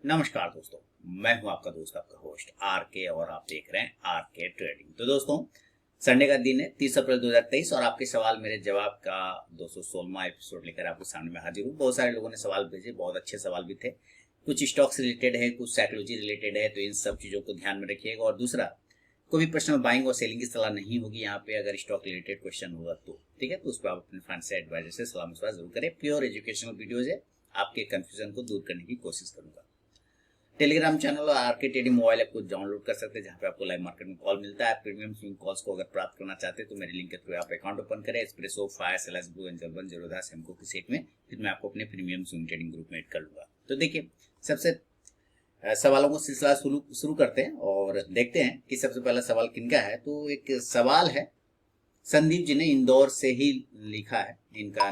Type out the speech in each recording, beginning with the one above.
नमस्कार दोस्तों, मैं हूं आपका दोस्त आपका होस्ट आर के और आप देख रहे हैं आर के ट्रेडिंग। तो दोस्तों, संडे का दिन है 30 अप्रैल 2023 और आपके सवाल मेरे जवाब का 216वां एपिसोड लेकर आपके सामने में हाजिर हूँ। बहुत सारे लोगों ने सवाल भेजे, बहुत अच्छे सवाल भी थे। कुछ स्टॉक्स रिलेटेड है, कुछ साइकोलॉजी रिलेटेड है, तो इन सब चीजों को ध्यान में रखिएगा। और दूसरा, कोई भी प्रश्न बाइंग और सेलिंग की सलाह नहीं होगी यहाँ पे। अगर स्टॉक रिलेटेड क्वेश्चन होगा तो ठीक है, तो उस पर आप अपने फाइनेंशियल एडवाइजर से सलाह मशवरा जरूर करें। प्योर एजुकेशनल वीडियोज है, आपके कंफ्यूजन को दूर करने की कोशिश करूंगा। टेलीग्राम चैनल और आरके ट्रेडिंग मोबाइल ऐप को डाउनलोड कर सकते हैं, जहां पे आपको लाइव मार्केट में कॉल मिलता है। प्रीमियम स्विंग कॉल्स को अगर प्राप्त करना चाहते हैं तो मेरे लिंक के थ्रू आप अकाउंट ओपन करें। एस्प्रेसो, फायर, सेलेस, blue Angel, One Zerodha, Samco की सेट में, फिर मैं आपको अपने प्रीमियम स्विंग ट्रेडिंग ग्रुप में ऐड कर लूंगा। तो देखिए, सबसे सवालों को सिलसिला शुरू करते हैं और देखते हैं कि सबसे पहला सवाल किनका है। तो एक सवाल है संदीप जी ने इंदौर से ही लिखा है इनका,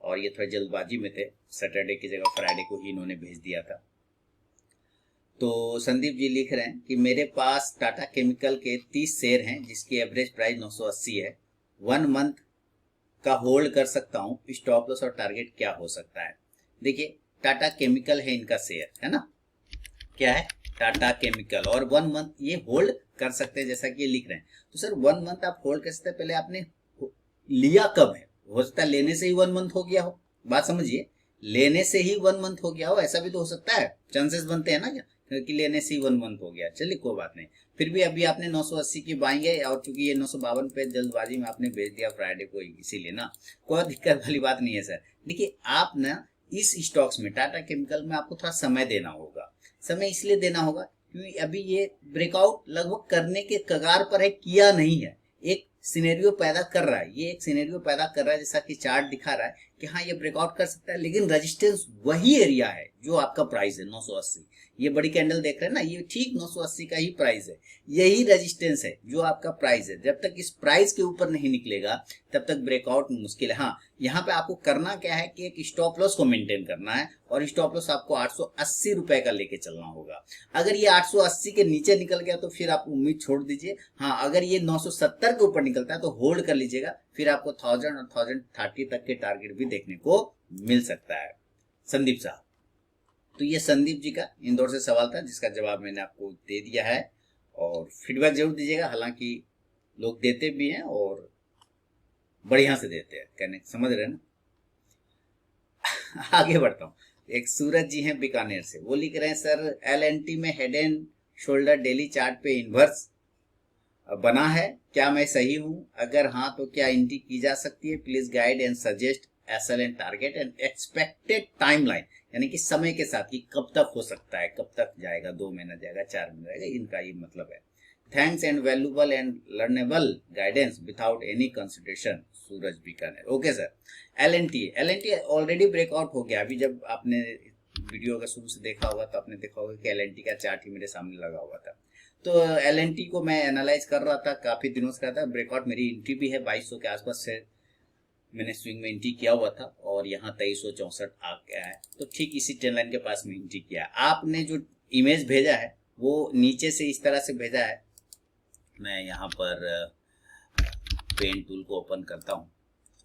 और ये थोड़ा जल्दबाजी में थे, सैटरडे की जगह फ्राइडे को ही इन्होंने भेज दिया था। तो संदीप जी लिख रहे हैं कि मेरे पास टाटा केमिकल के 30 शेयर हैं जिसकी एवरेज प्राइस 980 है। 1 मंथ का होल्ड कर सकता हूँ, स्टॉप लॉस और टारगेट क्या हो सकता है। देखिए, टाटा केमिकल है इनका शेयर, है ना, क्या है, टाटा केमिकल, और 1 मंथ ये होल्ड कर सकते हैं जैसा कि ये लिख रहे हैं। तो सर 1 मंथ आप होल्ड कर सकते हैं, पहले आपने लिया कब है? हो सकता है लेने से ही 1 मंथ हो गया हो, बात समझिए, लेने से ही 1 मंथ हो गया हो, ऐसा भी तो हो सकता है, चांसेस बनते हैं ना क्या, कि लेने से ही 1 मंथ हो गया। चलिए कोई बात नहीं, फिर भी अभी आपने 980 की बाइंग है, और चूंकि ये 952 पे जल्दबाजी में आपने भेज दिया फ्राइडे को, इसीलिए ना कोई दिक्कत वाली बात नहीं है सर। देखिए, आप ना इस स्टॉक्स में टाटा केमिकल में आपको थोड़ा समय देना होगा। समय इसलिए देना होगा क्योंकि अभी ये ब्रेकआउट लगभग करने के कगार पर है, किया नहीं है, एक सिनेरियो पैदा कर रहा है, ये एक सिनेरियो पैदा कर रहा है जैसा कि चार्ट दिखा रहा है कि हाँ ये ब्रेकआउट कर सकता है, लेकिन रेजिस्टेंस वही एरिया है जो आपका प्राइस है 980। ये बड़ी कैंडल देख रहे हैं ना, ये ठीक 980 का ही प्राइस है, यही रेजिस्टेंस है जो आपका प्राइस है। जब तक इस प्राइस के ऊपर नहीं निकलेगा तब तक ब्रेकआउट मुश्किल है। हाँ, यहाँ पे आपको करना क्या है कि एक स्टॉप लॉस को मेंटेन करना है, और स्टॉप लॉस आपको 880 रुपए का लेके चलना होगा। अगर ये 880 के नीचे निकल गया तो फिर आप उम्मीद छोड़ दीजिए। हाँ, अगर ये 970 के ऊपर निकलता है तो होल्ड कर लीजिएगा, फिर आपको 1000 और 1030 तक के टारगेट भी देखने को मिल सकता है। संदीप साहब, तो ये संदीप जी का इंदौर से सवाल था जिसका जवाब मैंने आपको दे दिया है, और फीडबैक जरूर दीजिएगा। हालांकि लोग देते भी हैं और बढ़िया से देते हैं, कहने समझ रहे हैं ना। आगे बढ़ता हूँ। एक सूरज जी हैं बीकानेर से, वो लिख रहे हैं सर LNT में head and shoulder daily chart पे इन्वर्स बना है, क्या मैं सही हूँ? अगर हाँ तो क्या एंट्री की जा सकती है? Please guide and suggest SL and target and expected timeline, यानी कि समय के साथ कि कब तक हो सकता है, कब तक जाएगा, 2 महीना जाएगा, 4 महीना जाएगा, इनका ये मतलब है। Thanks and valuable and learnable guidance without any consideration, Suraj Bikaner. Okay sir, L N T already breakout हो गया। अभी जब आपने वीडियो अगर शुरू से देखा होगा तो आपने देखा होगा कि LNT का चार्ट ही मेरे सामने लगा हुआ था। तो LNT को मैं एनालाइज कर रहा था, काफी दिनों से कर रहा था। ब्रेकआउट मेरी एंट्री भी है 2200 के आसपास से मैंने स्विंग में एंट्री किया हुआ था, और यहाँ 2364 आ गया है, तो ठीक इसी ट्रेंड लाइन के पास में एंट्री किया है। आपने जो इमेज भेजा है वो नीचे से इस तरह से भेजा है। मैं यहाँ पर पेन टूल को ओपन करता हूँ,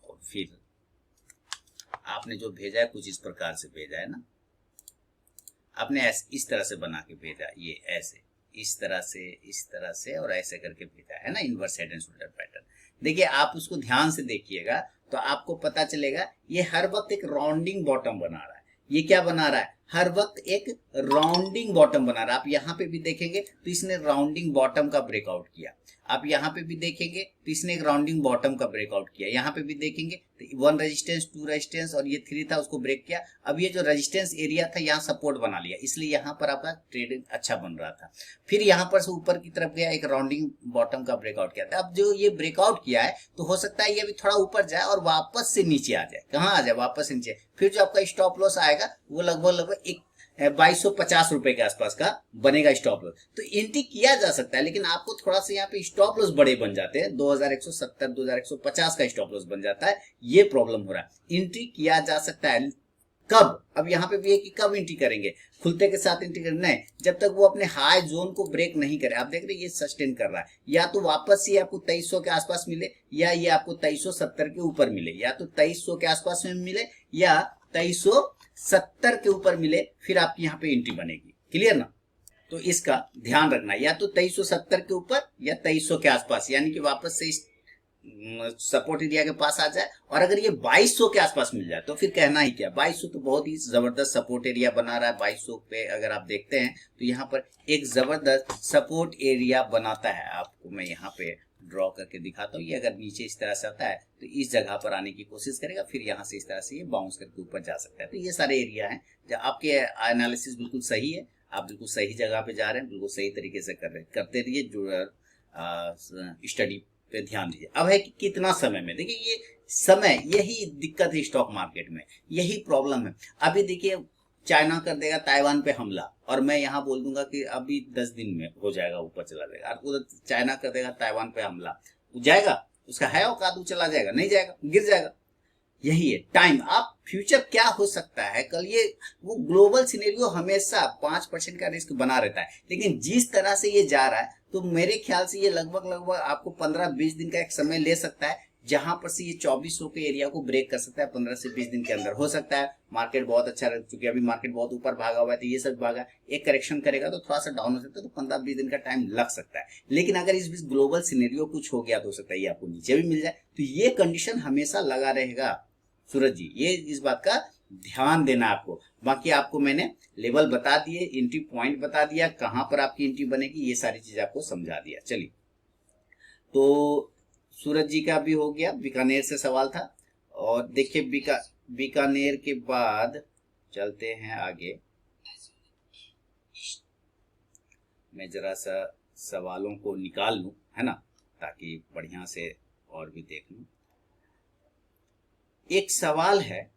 और फिर आपने जो भेजा है कुछ इस प्रकार से भेजा है ना, आपने इस तरह से बना के भेजा, ये ऐसे इस तरह से और ऐसे करके भेजा है ना, inverse head and shoulder pattern. देखिए, आप उसको ध्यान से देखिएगा तो आपको पता चलेगा ये हर वक्त एक राउंडिंग बॉटम बना रहा है। ये क्या बना रहा है? हर वक्त एक राउंडिंग बॉटम बना रहा है। आप यहाँ पे भी देखेंगे तो इसने राउंडिंग बॉटम का ब्रेकआउट किया, आप यहाँ पे भी देखेंगे तो इसने एक राउंडिंग बॉटम का ब्रेकआउट किया, यहाँ पे भी देखेंगे तो 1 रेजिस्टेंस 2 रेजिस्टेंस और ये 3 था, उसको ब्रेक किया। अब ये जो रेजिस्टेंस एरिया था यहाँ सपोर्ट बना लिया, इसलिए यहाँ पर आपका ट्रेडिंग अच्छा बन रहा था। फिर यहाँ पर से ऊपर की तरफ गया, एक राउंडिंग बॉटम का ब्रेकआउट किया था। अब जो ये ब्रेकआउट किया है तो हो सकता है ये भी थोड़ा ऊपर जाए और वापस से नीचे आ जाए। कहाँ आ जाए? वापस से नीचे। फिर जो आपका स्टॉप लॉस आएगा वो लगभग एक 2250 रुपए के आसपास का बनेगा स्टॉप लॉस। तो एंट्री किया जा सकता है, लेकिन आपको थोड़ा सा यहाँ पे स्टॉप लॉस बड़े बन जाते हैं, 2170 2150 का स्टॉप लॉस बन जाता है, ये प्रॉब्लम हो रहा है। एंट्री किया जा सकता है, कब? अब यहाँ पे भी है कि कब एंट्री करेंगे, खुलते के साथ एंट्री करना है, जब तक वो अपने हाई जोन को ब्रेक नहीं करे। आप देख रहे हैं ये सस्टेन कर रहा है, या तो वापस से आपको 2300 के आसपास मिले, या ये आपको 2370 के ऊपर मिले, या तो 2300 के आसपास में मिले या 2370 के ऊपर मिले, फिर आपकी यहाँ पे एंट्री बनेगी। क्लियर ना। तो इसका ध्यान रखना, या तो 2370 के ऊपर या 2300 के आसपास, यानी कि वापस से इस सपोर्ट एरिया के पास आ जाए। और अगर ये 2200 के आसपास मिल जाए तो फिर कहना ही क्या, 2200 तो बहुत ही जबरदस्त सपोर्ट एरिया बना रहा है। 2200 पे अगर आप देखते हैं तो यहाँ पर एक जबरदस्त सपोर्ट एरिया बनाता है। आपको मैं यहाँ पे ड्रॉ करके दिखाता हूँ। ये अगर नीचे इस तरह से आता है तो इस जगह पर आने की कोशिश करेगा, फिर यहाँ से इस तरह से ये बाउंस करके ऊपर जा सकता है। तो ये सारे एरिया हैं जब आपके एनालिसिस बिल्कुल सही है, आप बिल्कुल सही जगह पे जा रहे हैं, बिल्कुल सही तरीके से कर रहे हैं, करते रहिए, स्टडी पे ध्यान दीजिए। अब है कि कितना समय में, देखिए ये समय, यही दिक्कत है स्टॉक मार्केट में, यही प्रॉब्लम है। अभी देखिए चाइना कर देगा ताइवान पे हमला, और मैं यहाँ बोल दूंगा कि अभी 10 दिन में हो जाएगा, ऊपर चला जाएगा। और उधर चाइना कर देगा ताइवान पे हमला, जाएगा, उसका है औकात, वो चला जाएगा? नहीं जाएगा, गिर जाएगा। यही है टाइम। आप फ्यूचर क्या हो सकता है कल, ये वो ग्लोबल सिनेरियो हमेशा 5% का रिस्क बना रहता है, लेकिन जिस तरह से ये जा रहा है तो मेरे ख्याल से ये लगभग आपको 15-20 दिन का एक समय ले सकता है, जहां पर से ये 2400 के एरिया को ब्रेक कर सकता है 15 से 20 दिन के अंदर। हो सकता है मार्केट बहुत अच्छा रह, चूंकि अभी मार्केट बहुत ऊपर भागा हुआ है तो ये सब भागा, एक करेक्शन करेगा तो थोड़ा सा डाउन हो सकता है, तो 15-20 दिन का टाइम लग सकता है। लेकिन अगर इस बीच ग्लोबल सिनेरियो कुछ हो गया तो हो सकता है ये आपको नीचे भी मिल जाए। तो ये कंडीशन हमेशा लगा रहेगा सूरज जी, ये इस बात का ध्यान देना आपको। बाकी आपको मैंने लेवल बता दिए, एंट्री पॉइंट बता दिया, कहां पर आपकी एंट्री बनेगी, ये सारी चीज आपको समझा दिया। चलिए, तो सूरज जी का भी हो गया, बीकानेर से सवाल था। और देखिए बीकानेर के बाद चलते हैं आगे। मैं जरा सा सवालों को निकाल लूं, है ना, ताकि बढ़िया से और भी देख लूं। एक सवाल है,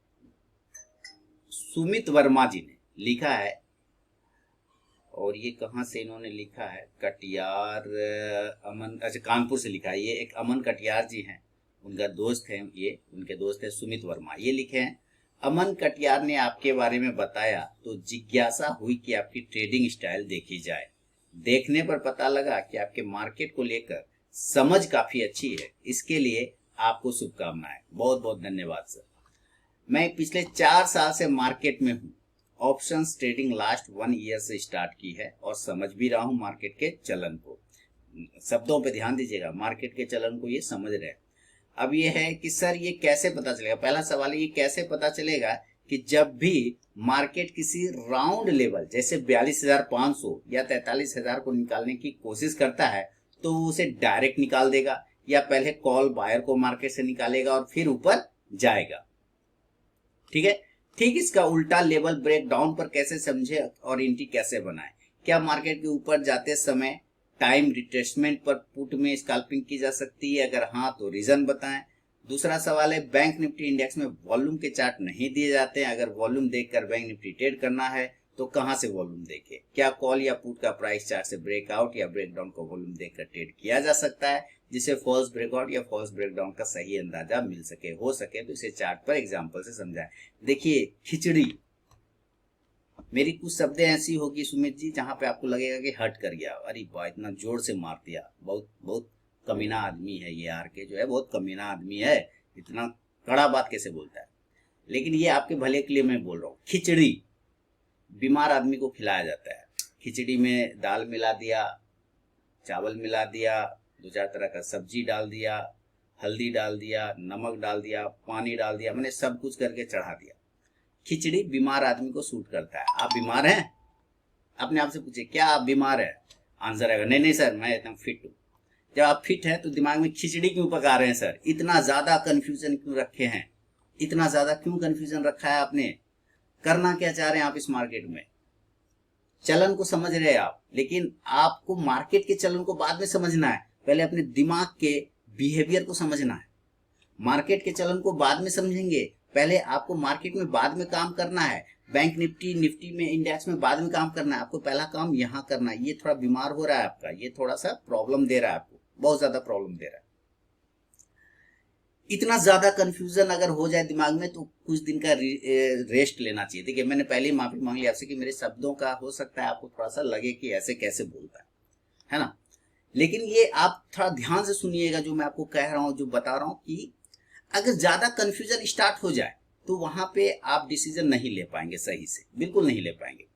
सुमित वर्मा जी ने लिखा है, और ये कहां से इन्होंने लिखा है, कटियार अमन, अच्छा कानपुर से लिखा है। ये एक अमन कटियार जी हैं, उनका दोस्त है, ये उनके दोस्त है सुमित वर्मा। ये लिखे हैं, अमन कटियार ने आपके बारे में बताया तो जिज्ञासा हुई कि आपकी ट्रेडिंग स्टाइल देखी जाए। देखने पर पता लगा कि आपके मार्केट को लेकर समझ काफी अच्छी है। इसके लिए आपको शुभकामनाएं। बहुत बहुत धन्यवाद सर। मैं पिछले 4 साल से मार्केट में हूँ। ऑप्शंस ट्रेडिंग लास्ट 1 ईयर से स्टार्ट की है और समझ भी रहा हूँ मार्केट के चलन को। शब्दों पे ध्यान दीजिएगा, मार्केट के चलन को ये समझ रहे हैं। अब ये है कि सर ये कैसे पता चलेगा, पहला सवाल है ये कैसे पता चलेगा कि जब भी मार्केट किसी राउंड लेवल जैसे 42,500 या 43,000 को निकालने की कोशिश करता है तो वो उसे डायरेक्ट निकाल देगा, या पहले कॉल बायर को मार्केट से निकालेगा और फिर ऊपर जाएगा। ठीक है, ठीक इसका उल्टा लेवल ब्रेकडाउन पर कैसे समझे और एंट्री कैसे बनाए। क्या मार्केट के ऊपर जाते समय टाइम रिट्रेसमेंट पर पुट में स्कैल्पिंग की जा सकती है, अगर हाँ तो रीजन बताएं। दूसरा सवाल है, बैंक निफ्टी इंडेक्स में वॉल्यूम के चार्ट नहीं दिए जाते हैं, अगर वॉल्यूम देखकर बैंक निफ्टी ट्रेड करना है तो कहां से वॉल्यूम देखे। क्या कॉल या पुट का प्राइस चार्ट से ब्रेकआउट या ब्रेकडाउन का वॉल्यूम देखकर ट्रेड किया जा सकता है, जिससे फॉल्स ब्रेकआउट या फॉल्स ब्रेकडाउन का सही अंदाजा मिल सके। हो सके तो इसे चार्ट पर एग्जांपल से समझाएं। देखिए खिचड़ी, मेरी कुछ शब्द ऐसी होगी सुमित जी जहां पे आपको लगेगा कि हट कर गया, अरे वाह इतना जोर से मार दिया, बहुत बहुत कमीना आदमी है ये, आर के जो है बहुत कमीना आदमी है, इतना कड़ा बात कैसे बोलता है। लेकिन ये आपके भले के लिए मैं बोल रहा हूँ। खिचड़ी बीमार आदमी को खिलाया जाता है, खिचड़ी में दाल मिला दिया, चावल मिला दिया, 2-4 तरह का सब्जी डाल दिया, हल्दी डाल दिया, नमक डाल दिया, पानी डाल दिया, मैंने सब कुछ करके चढ़ा दिया। खिचड़ी बीमार आदमी को सूट करता है। आप बीमार हैं? अपने आप से पूछिए, क्या आप बीमार हैं? आंसर आएगा नहीं नहीं सर मैं एकदम फिट हूँ। जब आप फिट हैं तो दिमाग में खिचड़ी क्यों पका रहे हैं सर? इतना ज्यादा कंफ्यूजन क्यों रखे हैं? इतना ज्यादा क्यों कंफ्यूजन रखा है आपने? करना क्या चाह रहे हैं आप इस मार्केट में? चलन को समझ रहे हैं आप, लेकिन आपको मार्केट के चलन को बाद में समझना है, पहले अपने दिमाग के बिहेवियर को समझना है। मार्केट के चलन को बाद में समझेंगे, पहले आपको मार्केट में बाद में काम करना है। बैंक निफ्टी में इंडेक्स में बाद में काम करना है, आपको पहला काम यहाँ करना है। ये थोड़ा बीमार हो रहा है आपका, ये थोड़ा सा प्रॉब्लम दे रहा है आपको, बहुत ज्यादा प्रॉब्लम दे रहा है। इतना ज्यादा कंफ्यूजन अगर हो जाए दिमाग में तो कुछ दिन का रेस्ट लेना चाहिए। देखिए मैंने पहले ही माफी मांग ली आपसे कि मेरे शब्दों का हो सकता है आपको थोड़ा सा लगे कि ऐसे कैसे बोलता है ना। लेकिन ये आप थोड़ा ध्यान से सुनिएगा जो मैं आपको कह रहा हूं, जो बता रहा हूं, कि अगर ज्यादा कंफ्यूजन स्टार्ट हो जाए तो वहां पे आप डिसीजन नहीं ले पाएंगे सही से, बिल्कुल नहीं ले पाएंगे।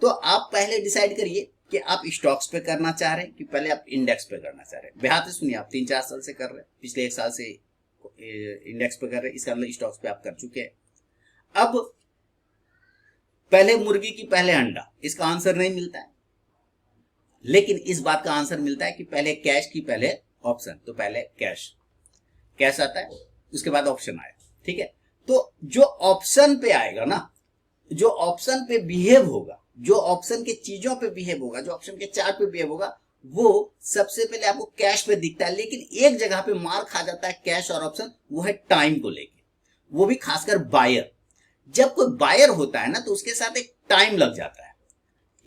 तो आप पहले डिसाइड करिए कि आप स्टॉक्स पे करना चाह रहे हैं कि पहले आप इंडेक्स पे करना चाह रहे हैं। ध्यान से सुनिए, आप 3-4 साल से कर रहे हैं, पिछले 1 साल से इंडेक्स पे कर रहे हैं, इसका मतलब स्टॉक्स पे आप कर चुके हैं। अब पहले मुर्गी की पहले अंडा, इसका आंसर नहीं मिलता है, लेकिन इस बात का आंसर मिलता है कि पहले कैश की पहले ऑप्शन। तो पहले कैश आता है, उसके बाद ऑप्शन आया, ठीक है। तो जो ऑप्शन पे आएगा ना, जो ऑप्शन पे बिहेव होगा, जो ऑप्शन के चीजों पे बिहेव होगा, जो ऑप्शन के चार्ट पे बिहेव होगा, वो सबसे पहले आपको कैश पे दिखता है। लेकिन एक जगह पे मार खा जाता है कैश और ऑप्शन, वो है टाइम को लेके, वो भी खासकर बायर। जब कोई बायर होता है ना, तो उसके साथ एक टाइम लग जाता है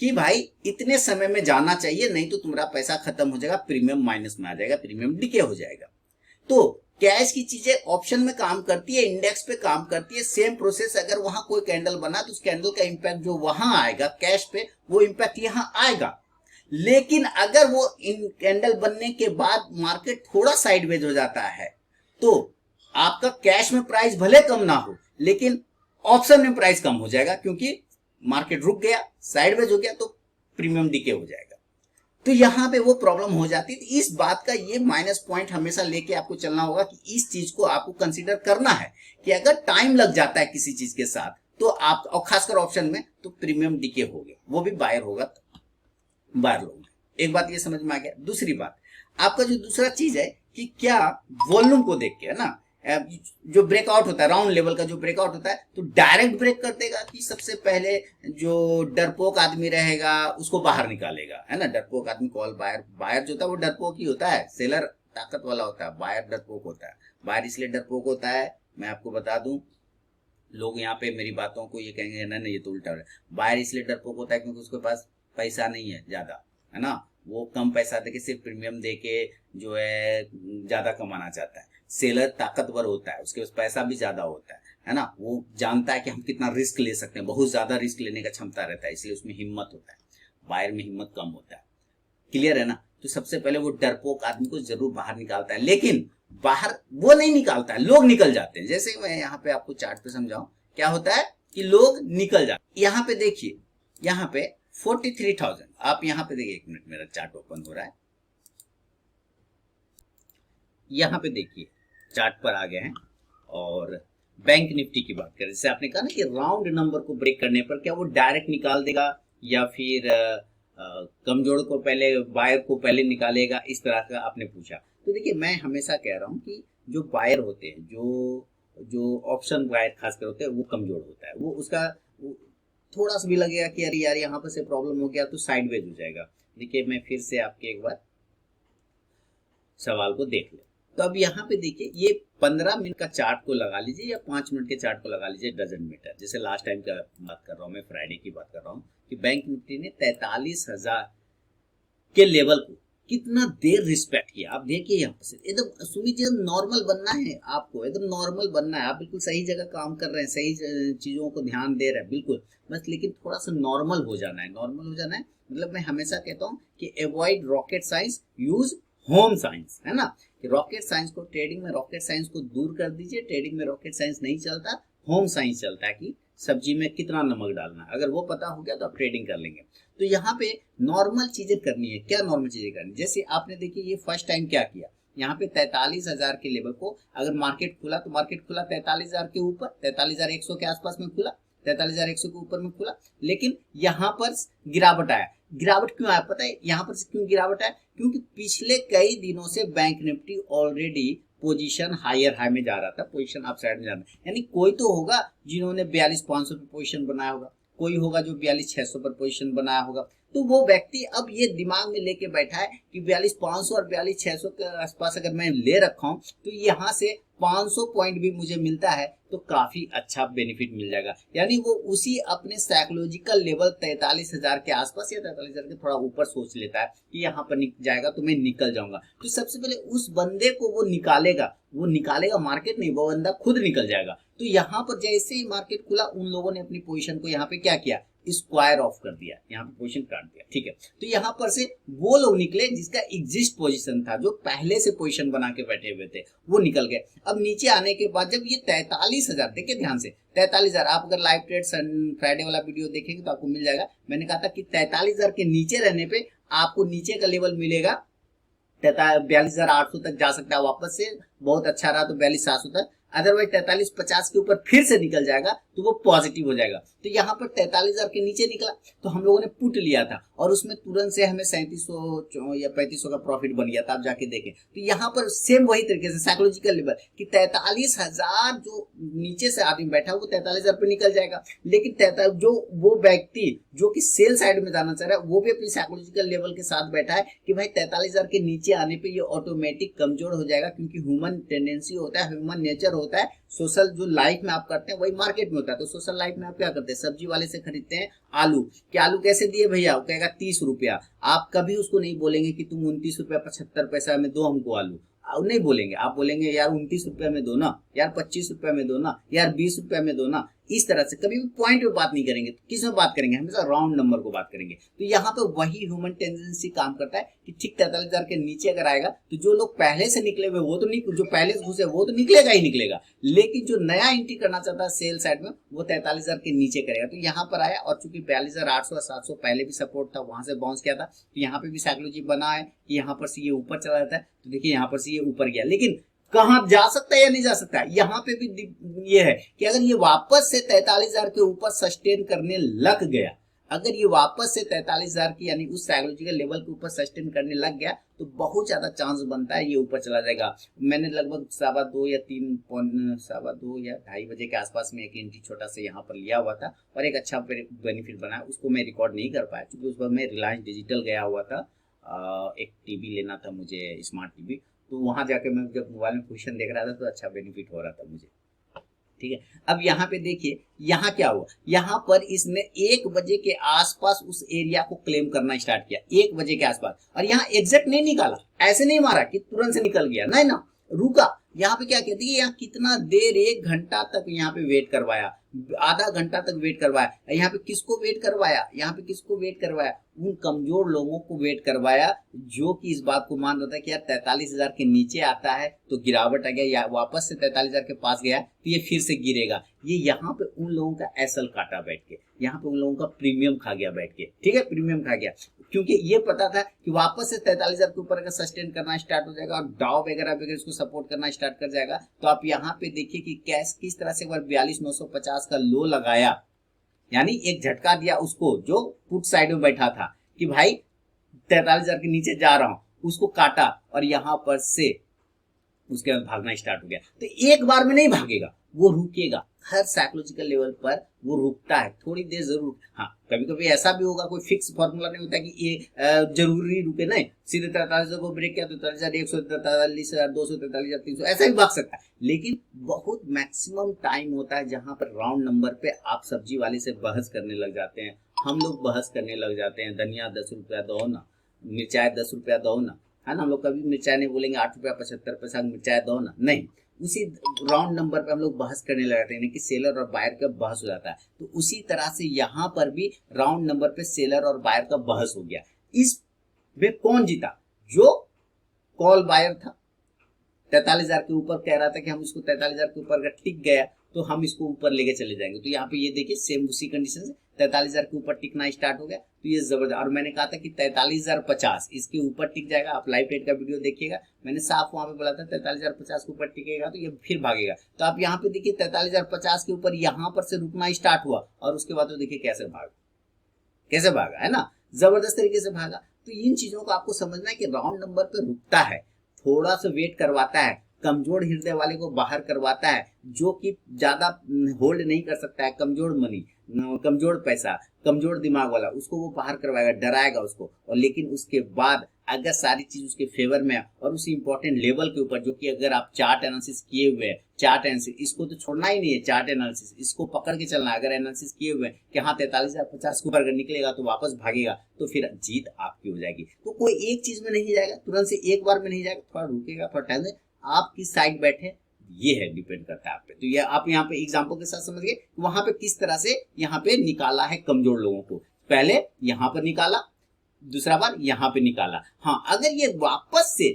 कि भाई इतने समय में जाना चाहिए, नहीं तो तुम्हारा पैसा खत्म हो जाएगा, प्रीमियम माइनस में आ जाएगा, प्रीमियम डिके हो जाएगा। तो कैश की चीजें ऑप्शन में काम करती है, इंडेक्स पे काम करती है, सेम प्रोसेस। अगर वहां कोई कैंडल बना तो उस कैंडल का इंपैक्ट जो वहां आएगा कैश पे, वो इंपैक्ट यहां आएगा। लेकिन अगर वो इन कैंडल बनने के बाद मार्केट थोड़ा साइडवेज हो जाता है, तो आपका कैश में प्राइस भले कम ना हो, लेकिन ऑप्शन में प्राइस कम हो जाएगा, क्योंकि मार्केट रुक गया, साइडवेज हो गया, तो प्रीमियम डिके हो जाएगा। तो यहां पे वो प्रॉब्लम हो जाती है। तो इस बात का ये माइनस पॉइंट हमेशा लेके आपको चलना होगा कि इस चीज को आपको कंसीडर करना है कि अगर टाइम लग जाता है किसी चीज के साथ, तो आप, और खासकर ऑप्शन में, तो प्रीमियम डिके हो गया, वो भी बायर होगा, बायर लोग। एक बात ये समझ में आ गया। दूसरी बात, आपका जो दूसरा चीज है कि क्या वॉल्यूम को देख के, है ना, जो ब्रेकआउट होता है, राउंड लेवल का जो ब्रेकआउट होता है, तो डायरेक्ट ब्रेक कर देगा कि सबसे पहले जो डरपोक आदमी रहेगा उसको बाहर निकालेगा, है ना। डरपोक आदमी कॉल बायर जो होता है वो डरपोक ही होता है, सेलर ताकत वाला होता है, बायर डरपोक होता है। बायर इसलिए डरपोक होता है, मैं आपको बता दूं, लोग यहाँ पे मेरी बातों को ये कहेंगे ना ये तो उल्टा है। बायर इसलिए डरपोक होता है क्योंकि उसके पास पैसा नहीं है ज्यादा, है ना, वो कम पैसा देके सिर्फ प्रीमियम देके जो है ज्यादा कमाना चाहता है। सेलर ताकतवर होता है, उसके पास पैसा भी ज्यादा होता है ना, वो जानता है कि हम कितना रिस्क ले सकते हैं, बहुत ज्यादा रिस्क लेने का क्षमता रहता है, इसलिए उसमें हिम्मत होता है। बायर में हिम्मत कम होता है, क्लियर है ना। तो सबसे पहले वो डरपोक आदमी को जरूर बाहर निकालता है, लेकिन बाहर वो नहीं निकालता है, लोग निकल जाते हैं। जैसे मैं यहाँ पे आपको चार्ट पे समझाऊं, क्या होता है कि लोग निकल जाते हैं। यहाँ पे देखिए, यहाँ पे 43,000, आप यहाँ पे देखिए, 1 मिनट मेरा चार्ट ओपन हो रहा है, यहाँ पे देखिए चार्ट पर आ गए हैं। और बैंक निफ्टी की बात करें, जैसे आपने कहा ना कि राउंड नंबर को ब्रेक करने पर क्या वो डायरेक्ट निकाल देगा या फिर कमजोर को पहले, बायर को पहले निकालेगा, इस तरह का आपने पूछा। तो देखिए, मैं हमेशा कह रहा हूँ कि जो बायर होते हैं, जो ऑप्शन बायर खासकर होते हैं, वो कमजोर होता है। वो उसका थोड़ा सा भी लगेगा कि अरे यार यहाँ पर से प्रॉब्लम हो गया, तो साइडवेज हो जाएगा। देखिए, मैं फिर से आपके एक बार सवाल को देख ले। तो अब यहाँ पे देखिए, ये 15 मिनट का चार्ट को लगा लीजिए या 5 मिनट के चार्ट को लगा लीजिए, डजंट मैटर। जैसे लास्ट टाइम का बात कर रहा हूँ मैं, फ्राइडे की बात कर रहा हूँ कि बैंक निफ्टी ने 43,000 के लेवल को कितना देर रिस्पेक्ट किया। आप देखिए यहाँ से एकदम सुमित जी, नॉर्मल बनना है आपको, एकदम नॉर्मल बनना है। आप बिल्कुल सही जगह काम कर रहे हैं, सही चीजों को ध्यान दे रहे हैं, बिल्कुल बस, लेकिन थोड़ा सा नॉर्मल हो जाना है, नॉर्मल हो जाना है। मतलब मैं हमेशा कहता हूँ कि avoid rocket science, use home science, है ना। कि रॉकेट साइंस को, ट्रेडिंग में रॉकेट साइंस को दूर कर दीजिए। ट्रेडिंग में रॉकेट साइंस नहीं चलता, होम साइंस चलता है कि सब्जी में कितना नमक डालना है। अगर वो पता हो गया तो आप ट्रेडिंग कर लेंगे। तो यहाँ पे नॉर्मल चीजें करनी है। क्या नॉर्मल चीजें करनी, जैसे आपने देखिए ये फर्स्ट टाइम क्या किया, यहाँ पे 43,000 के लेवल को अगर मार्केट खुला, तो मार्केट खुला 43,000 के ऊपर, 43,100 के आसपास में खुला, 43,100 के ऊपर में खुला। लेकिन यहाँ पर गिरावट आया। गिरावट क्यों आया पता है, यहाँ पर क्यों गिरावट आया, क्योंकि पिछले कई दिनों से bank Nifty already position higher high में जा रहा था, पोजीशन अप साइड में जा रहा था। यानी कोई तो होगा जिन्होंने 42,500 पे पोजीशन बनाया होगा, कोई होगा जो 42,600 पर पोजीशन बनाया होगा। तो वो व्यक्ति अब ये दिमाग में लेके बैठा है कि 42,500 और 42,600 के आसपास अगर मैं ले रखा हूं, तो यहाँ से 500 पॉइंट भी मुझे मिलता है तो काफी अच्छा बेनिफिट मिल जाएगा। यानी वो उसी अपने साइकोलॉजिकल लेवल 43,000 के आसपास या 43,000 के थोड़ा ऊपर सोच लेता है कि यहाँ पर जाएगा तो मैं निकल जाऊंगा। तो सबसे पहले उस बंदे को वो निकालेगा, मार्केट नहीं, वो बंदा खुद निकल जाएगा। तो यहाँ पर जैसे ही मार्केट खुला, उन लोगं ने अपनी पोजीशन को यहाँ पे क्या किया, स्क्वायर ऑफ कर दिया, यहाँ पे पोजीशन काट दिया, ठीक है। तो यहाँ पर से वो लोग निकले जिसका एग्जिस्ट पोजीशन था, जो पहले से पोजीशन बना के बैठे हुए थे, वो निकल गए। अब नीचे आने के बाद जब ये 43,000, देखिए ध्यान से 43,000, आप अगर लाइव ट्रेड फ्राइडे वाला वीडियो देखेंगे तो आपको मिल जाएगा। मैंने कहा था कि 43,000 के नीचे रहने पे आपको नीचे का लेवल मिलेगा 42,800 तक जा सकता है वापस से, बहुत अच्छा रहा तो 42,700 तक, अदरवाइज 43,50 के ऊपर फिर से निकल जाएगा तो वो पॉजिटिव हो जाएगा। तो यहाँ पर 43,000 के नीचे निकला तो हम लोगों ने पुट लिया था और उसमें तुरंत से हमें 3700 या 3500 का प्रॉफिट बन गया था, आप जाके देखें। तो यहाँ पर सेम वही तरीके से साइकोलॉजिकल लेवल कि 43,000 जो नीचे से आदमी बैठा वो 43,000 पे निकल जाएगा, लेकिन जो वो व्यक्ति जो कि सेल साइड में जाना चाह रहा है वो भी अपनी साइकोलॉजिकल लेवल के साथ बैठा है कि भाई 43,000 के नीचे आने पे ये ऑटोमेटिक कमजोर हो जाएगा, क्योंकि ह्यूमन टेंडेंसी होता है, ह्यूमन नेचर होता है, सोशल जो लाइफ में आप करते हैं वही मार्केट में होता है। तो सोशल लाइफ में आप क्या करते हैं, सब्जी वाले से खरीदते हैं आलू, कि आलू कैसे दिए भैया, वो कहेगा 30 रुपया, आप कभी उसको नहीं बोलेंगे कि तुम 29 रुपया 75 पैसा में दो हमको आलू, नहीं बोलेंगे, आप बोलेंगे यार 29 रुपया में दो ना, यार 25 रुपया में दो ना, यार 20 रुपया में दो ना। इस तरह से कभी भी पॉइंट पे बात नहीं करेंगे, तो किस में बात करेंगे, हमेशा राउंड नंबर को बात करेंगे। तो यहाँ पे वही ह्यूमन टेंडेंसी काम करता है कि ठीक 43,000 के नीचे अगर आएगा तो जो लोग पहले से निकले हुए वो तो जो पहले से घुसे वो तो निकलेगा ही निकलेगा, लेकिन जो नया एंट्री करना चाहता है सेल साइड में वो 43,000 के नीचे करेगा। तो यहाँ पर आया और चूंकि 42,800 700 पहले भी सपोर्ट था, वहां से बाउंस किया था, तो यहाँ पे भी साइकोलॉजी बना है कि यहाँ पर से ये ऊपर चला जाता है। तो देखिए यहाँ पर से ये ऊपर गया, लेकिन कहां जा सकता है या नहीं जा सकता है, यहाँ पे भी ये है कि अगर ये वापस से 43,000 के ऊपर सस्टेन करने लग गया, अगर ये वापस से 43,000 की यानी उस साइकोलॉजिकल लेवल के ऊपर सस्टेन करने लग गया तो बहुत ज्यादा चांस बनता है ये ऊपर चला जाएगा। मैंने लगभग 2:15 या 2:15 या 2:30 बजे के आसपास में एक एंट्री छोटा सा यहाँ पर लिया हुआ था और एक अच्छा बेनिफिट बना, उसको मैं रिकॉर्ड नहीं कर पाया क्योंकि उस पर मैं रिलायंस डिजिटल गया हुआ था, एक टीवी लेना था मुझे, स्मार्ट टीवी, तो वहां जाके मैं जब मोबाइल में पोजीशन देख रहा था तो अच्छा बेनिफिट हो रहा था मुझे, ठीक है। अब यहाँ पे देखिए यहाँ क्या हुआ, यहाँ पर इसने 1 बजे के आसपास उस एरिया को क्लेम करना स्टार्ट किया, 1 बजे के आसपास, और यहाँ एग्जैक्ट नहीं निकाला, ऐसे नहीं मारा कि तुरंत से निकल गया, नहीं ना, रुका। यहाँ पे क्या कहते हैं, यहाँ कितना देर, 1 घंटा तक यहाँ पे वेट करवाया, आधा घंटा तक वेट करवाया। यहाँ पे किसको वेट करवाया, यहाँ पे किसको वेट करवाया, उन कमजोर लोगों को वेट करवाया जो कि इस बात को मान रहा था कि यार 43,000 के नीचे आता है तो गिरावट आ गया, या वापस से 43,000 के पास गया तो ये फिर से गिरेगा। ये यहाँ पे उन लोगों का एसएल काटा बैठ के, यहाँ पे उन लोगों का प्रीमियम खा गया बैठ के, ठीक है, प्रीमियम खा गया, क्योंकि ये पता था कि वापस से 43,000 के ऊपर अगर सस्टेन करना स्टार्ट हो जाएगा और डाउ वगैरह वगैरह इसको सपोर्ट करना स्टार्ट कर जाएगा, तो आप यहाँ पे देखिए कि कैश किस तरह से एक बार 42,950 का लो लगाया, यानी एक झटका दिया उसको जो पुट साइड में बैठा था कि भाई 43,000 के नीचे जा रहा हूं, उसको काटा और यहाँ पर से उसके बाद भागना स्टार्ट हो गया। तो एक बार में नहीं भागेगा, वो रुकेगा, हर साइकोलॉजिकल लेवल पर वो रुकता है, थोड़ी देर जरूर। हाँ, कभी कभी ऐसा भी होगा, कोई फिक्स फॉर्मूला नहीं होता कि ये जरूरी रुके, नहीं, सीधे 43,000 को ब्रेक किया तो 43,100, 43,200, 43,300 ऐसा भी भाग सकता है, लेकिन बहुत मैक्सिमम टाइम होता है जहां पर राउंड नंबर पे आप सब्जी वाले से बहस करने लग जाते हैं, हम लोग बहस करने लग जाते हैं, धनिया 10 रुपया दो ना, मिर्चाई 10 रुपया दो ना, है ना, हम लोग कभी मिर्चाई नहीं बोलेंगे 8 रुपया 75 पैसा मिर्चाई दो ना, नहीं, उसी राउंड नंबर पे हम लोग बहस करने लगाते हैं कि सेलर और बायर का बहस हो जाता है। तो उसी तरह से यहाँ पर भी राउंड नंबर पे सेलर और बायर का बहस हो गया। इस में कौन जीता, जो कॉल बायर था 43,000 के ऊपर कह रहा था कि हम इसको 43,000 के ऊपर अगर टिक गया तो हम इसको ऊपर लेके चले जाएंगे। तो यहाँ पे ये देखिए सेम उसी कंडीशन से 43,000 के ऊपर टिकना स्टार्ट हो गया, तो ये जबरदस्त। और मैंने कहा था कि 43,050 इसके ऊपर टिक जाएगा, आप लाइव ट्रेड का वीडियो देखिएगा, मैंने साफ वहां पे बोला था 43,050 के ऊपर टिकेगा तो ये फिर भागेगा। तो आप यहाँ पे देखिए 43,050 के ऊपर यहाँ पर से रुकना स्टार्ट हुआ और उसके बाद तो देखिए कैसे भागा, है ना, जबरदस्त तरीके से भागा। तो इन चीजों को आपको समझना है कि राउंड नंबर पे रुकता है, थोड़ा सा वेट करवाता है, कमजोर हृदय वाले को बाहर करवाता है, जो कि ज्यादा होल्ड नहीं कर सकता है, कमजोर मनी, कमजोर पैसा, कमजोर दिमाग वाला, उसको वो बाहर करवाएगा, डराएगा उसको। और लेकिन उसके बाद अगर सारी चीज उसके फेवर में है और उसी इंपॉर्टेंट लेवल के ऊपर, जो कि अगर आप चार्ट एनालिसिस किए हुए हैं, चार्ट एनालिसिस इसको तो छोड़ना ही नहीं है, चार्ट एनालिसिस इसको पकड़ के चलना है। अगर एनालिसिस किए हुए हैं कि हाँ 43,050 के ऊपर अगर निकलेगा तो वापस भागेगा, तो फिर जीत आपकी हो जाएगी। तो कोई एक चीज में नहीं जाएगा, तुरंत से एक बार में नहीं जाएगा, थोड़ा रुकेगा, थोड़ा टाइम। आप किस साइड बैठे, ये है, डिपेंड करता है आप पे। तो ये आप यहाँ पे एग्जांपल के साथ समझ गए वहां पे किस तरह से यहाँ पे निकाला है कमजोर लोगों को। पहले यहाँ पर निकाला, दूसरा बार यहाँ पे निकाला। हाँ, अगर ये वापस से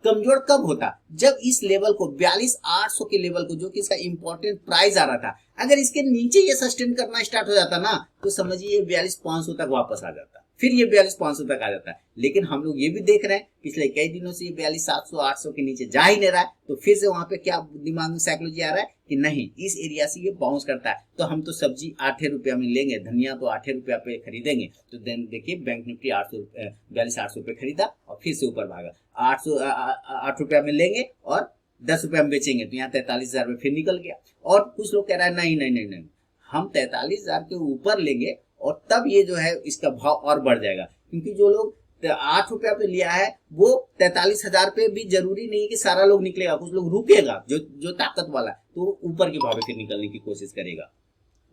कमजोर कब होता, जब इस लेवल को 42,800 के लेवल को, जो कि इसका इंपॉर्टेंट प्राइस आ रहा था, अगर इसके नीचे ये सस्टेन करना स्टार्ट हो जाता ना, तो समझिए 42,500 तक वापस आ जाता, फिर ये 42,500 तक आ जाता है। लेकिन हम लोग ये भी देख रहे हैं पिछले कई दिनों से ये 42,700 800 के नीचे जा ही नहीं रहा है। तो फिर से वहां पे क्या दिमाग में साइकोलॉजी आ रहा है कि नहीं, इस एरिया से ये बाउंस करता है, तो हम तो सब्जी 8 रुपया में लेंगे, धनिया तो 8 रुपया पे खरीदेंगे। तो देन देखिए बैंक निफ्टी 42,800 पे खरीदा और फिर से ऊपर भागा, 8 रुपया में लेंगे और 10 रुपया में बेचेंगे, तो यहाँ 43,000 में फिर निकल गया। और कुछ लोग कह रहा है नहीं नहीं नहीं नहीं, हम 43,000 के ऊपर लेंगे और तब ये जो है इसका भाव और बढ़ जाएगा, क्योंकि जो लोग 8 रुपया पे लिया है वो 43,000 पे भी जरूरी नहीं कि सारा लोग निकलेगा, कुछ लोग रुकेगा, जो ताकत वाला है तो ऊपर के भाव पे फिर निकलने की कोशिश करेगा,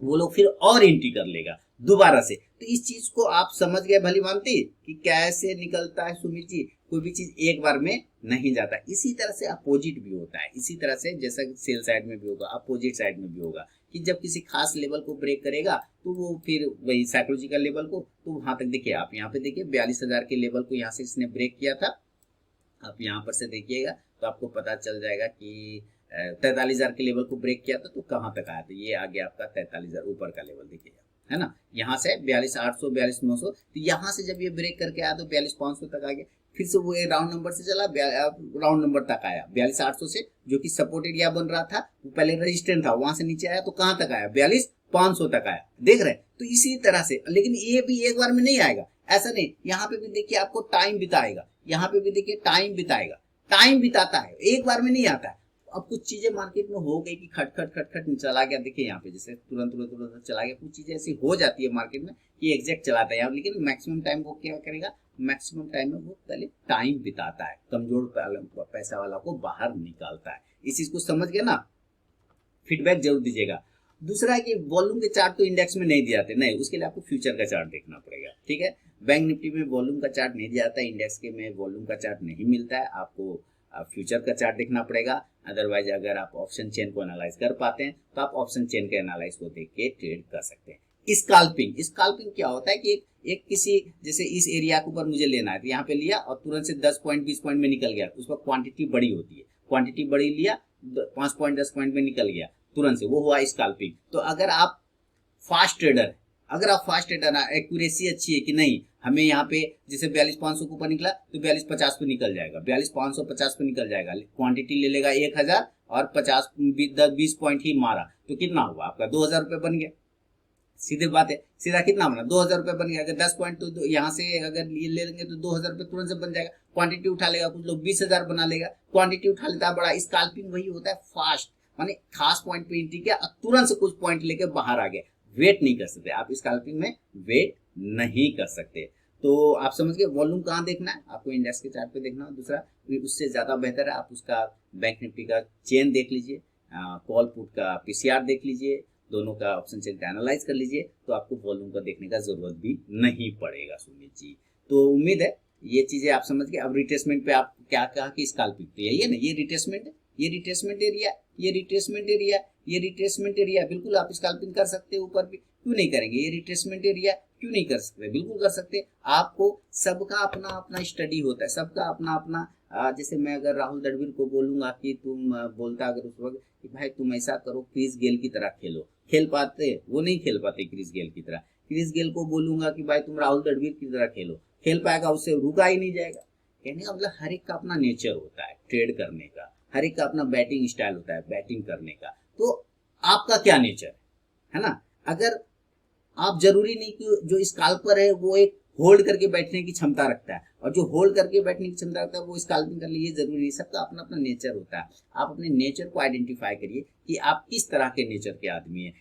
वो लोग फिर और एंट्री कर लेगा दोबारा से। तो इस चीज को आप समझ गए भली भांति कि कैसे निकलता है सुमित जी, कोई भी चीज एक बार में नहीं जाता। इसी तरह से अपोजिट भी होता है, इसी तरह से जैसा सेल साइड में भी होगा, अपोजिट साइड में भी होगा कि जब किसी खास लेवल को ब्रेक करेगा तो वो फिर वही साइकोलॉजिकल लेवल को, तो वहां तक देखिए, आप यहाँ पे देखिए 42,000 के लेवल को यहाँ से इसने ब्रेक किया था। आप यहाँ पर से देखिएगा तो आपको पता चल जाएगा कि 43,000 के लेवल को ब्रेक किया था, तो कहाँ तक आया था, ये आ गया आपका 43,000 ऊपर का लेवल देखिएगा, है ना। यहाँ से 42,800 42,900, तो यहाँ से जब ये ब्रेक करके आया तो 42,500 तक आ गया, फिर से वो राउंड नंबर से चला, राउंड नंबर तक आया 42,800 से, जो कि सपोर्ट एरिया बन रहा था, वो पहले रेजिस्टेंट था, वहां से नीचे आया तो कहाँ तक आया, 42,500 तक आया, देख रहे हैं। तो इसी तरह से, लेकिन ये भी एक बार में नहीं आएगा, ऐसा नहीं, यहाँ पे भी देखिए आपको टाइम बिताएगा, यहाँ पे भी देखिए टाइम बिताएगा, टाइम बिताता है, एक बार में नहीं आता है। अब कुछ चीजें मार्केट में हो गई कि खट खट खट खट चला गया, देखिए यहाँ पे जैसे तुरंत तुरंत तुरंत चला गया, कुछ चीजें ऐसी हो जाती है मार्केट में कि एग्जैक्ट चलाता है यहाँ, लेकिन मैक्सिमम टाइम वो क्या करेगा, मैक्सिमम टाइम में वो पहले टाइम बिताता है, कमजोर पैसा वाला को बाहर निकालता है। इस चीज को समझ गए ना, फीडबैक जरूर दीजिएगा। दूसरा है कि वॉल्यूम के चार्ट तो इंडेक्स में नहीं दिए जाते, नहीं, उसके लिए आपको फ्यूचर का चार्ट देखना पड़ेगा, ठीक है। बैंक निफ्टी में वॉल्यूम का चार्ट नहीं दिया जाता, इंडेक्स के में वॉल्यूम का चार्ट नहीं मिलता है, आपको फ्यूचर का चार्ट देखना पड़ेगा। अदरवाइज अगर आप ऑप्शन चेन को एनालाइज कर पाते हैं तो आप ऑप्शन चेन के एनालाइज को देख के ट्रेड कर सकते हैं। स्काल्पिंग क्या होता है कि एक किसी, जैसे इस एरिया के ऊपर मुझे लेना है, तो यहाँ पे लिया और तुरंत से 10 पॉइंट 20 पॉइंट में निकल गया, उस पर क्वांटिटी बड़ी होती है, क्वांटिटी बड़ी लिया 5 पॉइंट 10 पॉइंट में निकल गया तुरंत से, वो हुआ स्काल्पिंग। तो अगर आप फास्ट ट्रेडर, एक्यूरेसी अच्छी है कि नहीं, हमें यहाँ पे जैसे 42,500 के ऊपर निकला तो 42,50 पे निकल जाएगा, 42,550 पे निकल जाएगा, क्वांटिटी ले लेगा 1,000 और 20 पॉइंट ही मारा, तो कितना हुआ आपका 2,000 रुपये बन गया। सीधी बात है, सीधा कितना बना 2,000 रुपये बन गया। अगर 10 पॉइंट तो यहाँ से अगर ले लेंगे तो 2,000 रुपये तुरंत से बन जाएगा। क्वांटिटी उठा लेगा, कुछ लोग 20,000 बना लेगा, क्वांटिटी उठा लेता है बड़ा। स्काल्पिंग वही होता है, फास्ट, माने खास पॉइंट पे एंट्री किया और तुरंत से कुछ पॉइंट लेके बाहर आ गए, वेट नहीं कर सकते आप स्काल्पिंग में, वेट नहीं कर सकते। तो आप समझ गए वॉल्यूम कहाँ देखना है, आपको इंडेक्स के चार्ट पे देखना है। दूसरा उससे ज्यादा बेहतर है आप उसका बैंक निफ्टी का चेन देख लीजिए, कॉल पुट का पीसीआर देख लीजिए, दोनों का ऑप्शन चेन का एनालाइज कर लीजिए, तो आपको वॉल्यूम का देखने का जरूरत भी नहीं पड़ेगा सुमित जी। तो उम्मीद है ये चीजें आप समझ गए। अब रिट्रेसमेंट पे आप क्या कहा कि स्काल्पिंग, तो यही है ना, ये रिट्रेसमेंट है, ये रिट्रेसमेंट एरिया, ये रिट्रेसमेंट एरिया, ये रिट्रेसमेंट एरिया, बिल्कुल आप स्काल्पिंग कर सकते हैं ऊपर भी, क्यों नहीं करेंगे। ये रिट्रेसमेंट एरिया क्यों नहीं कर सकते, बिल्कुल कर सकते। आपको सबका अपना अपना स्टडी होता है, सबका अपना अपना। जैसे मैं अगर राहुल द्रविड़ को बोलूंगा कि तुम बोलता अगर उस वक्त कि भाई तुम ऐसा करो, क्रिस गेल की तरह खेलो, खेल पाते, वो नहीं खेल पाते क्रिस गेल की तरह। क्रिस गेल को बोलूंगा कि भाई तुम राहुल द्रविड़ की तरह खेलो, खेल पाएगा, उससे रुका ही नहीं जाएगा। कहने का मतलब हर एक का अपना नेचर होता है ट्रेड करने का, हर एक का अपना बैटिंग स्टाइल होता है बैटिंग करने का। तो आपका क्या नेचर है ना। अगर आप जरूरी नहीं कि जो स्काल्पर है वो एक होल्ड करके बैठने की क्षमता रखता है, और जो होल्ड करके बैठने की क्षमता रखता है वो स्काल्पिंग कर लिए, जरूरी नहीं। सबका अपना अपना नेचर होता है। आप अपने नेचर को आइडेंटिफाई करिए कि आप किस तरह के नेचर के आदमी हैं,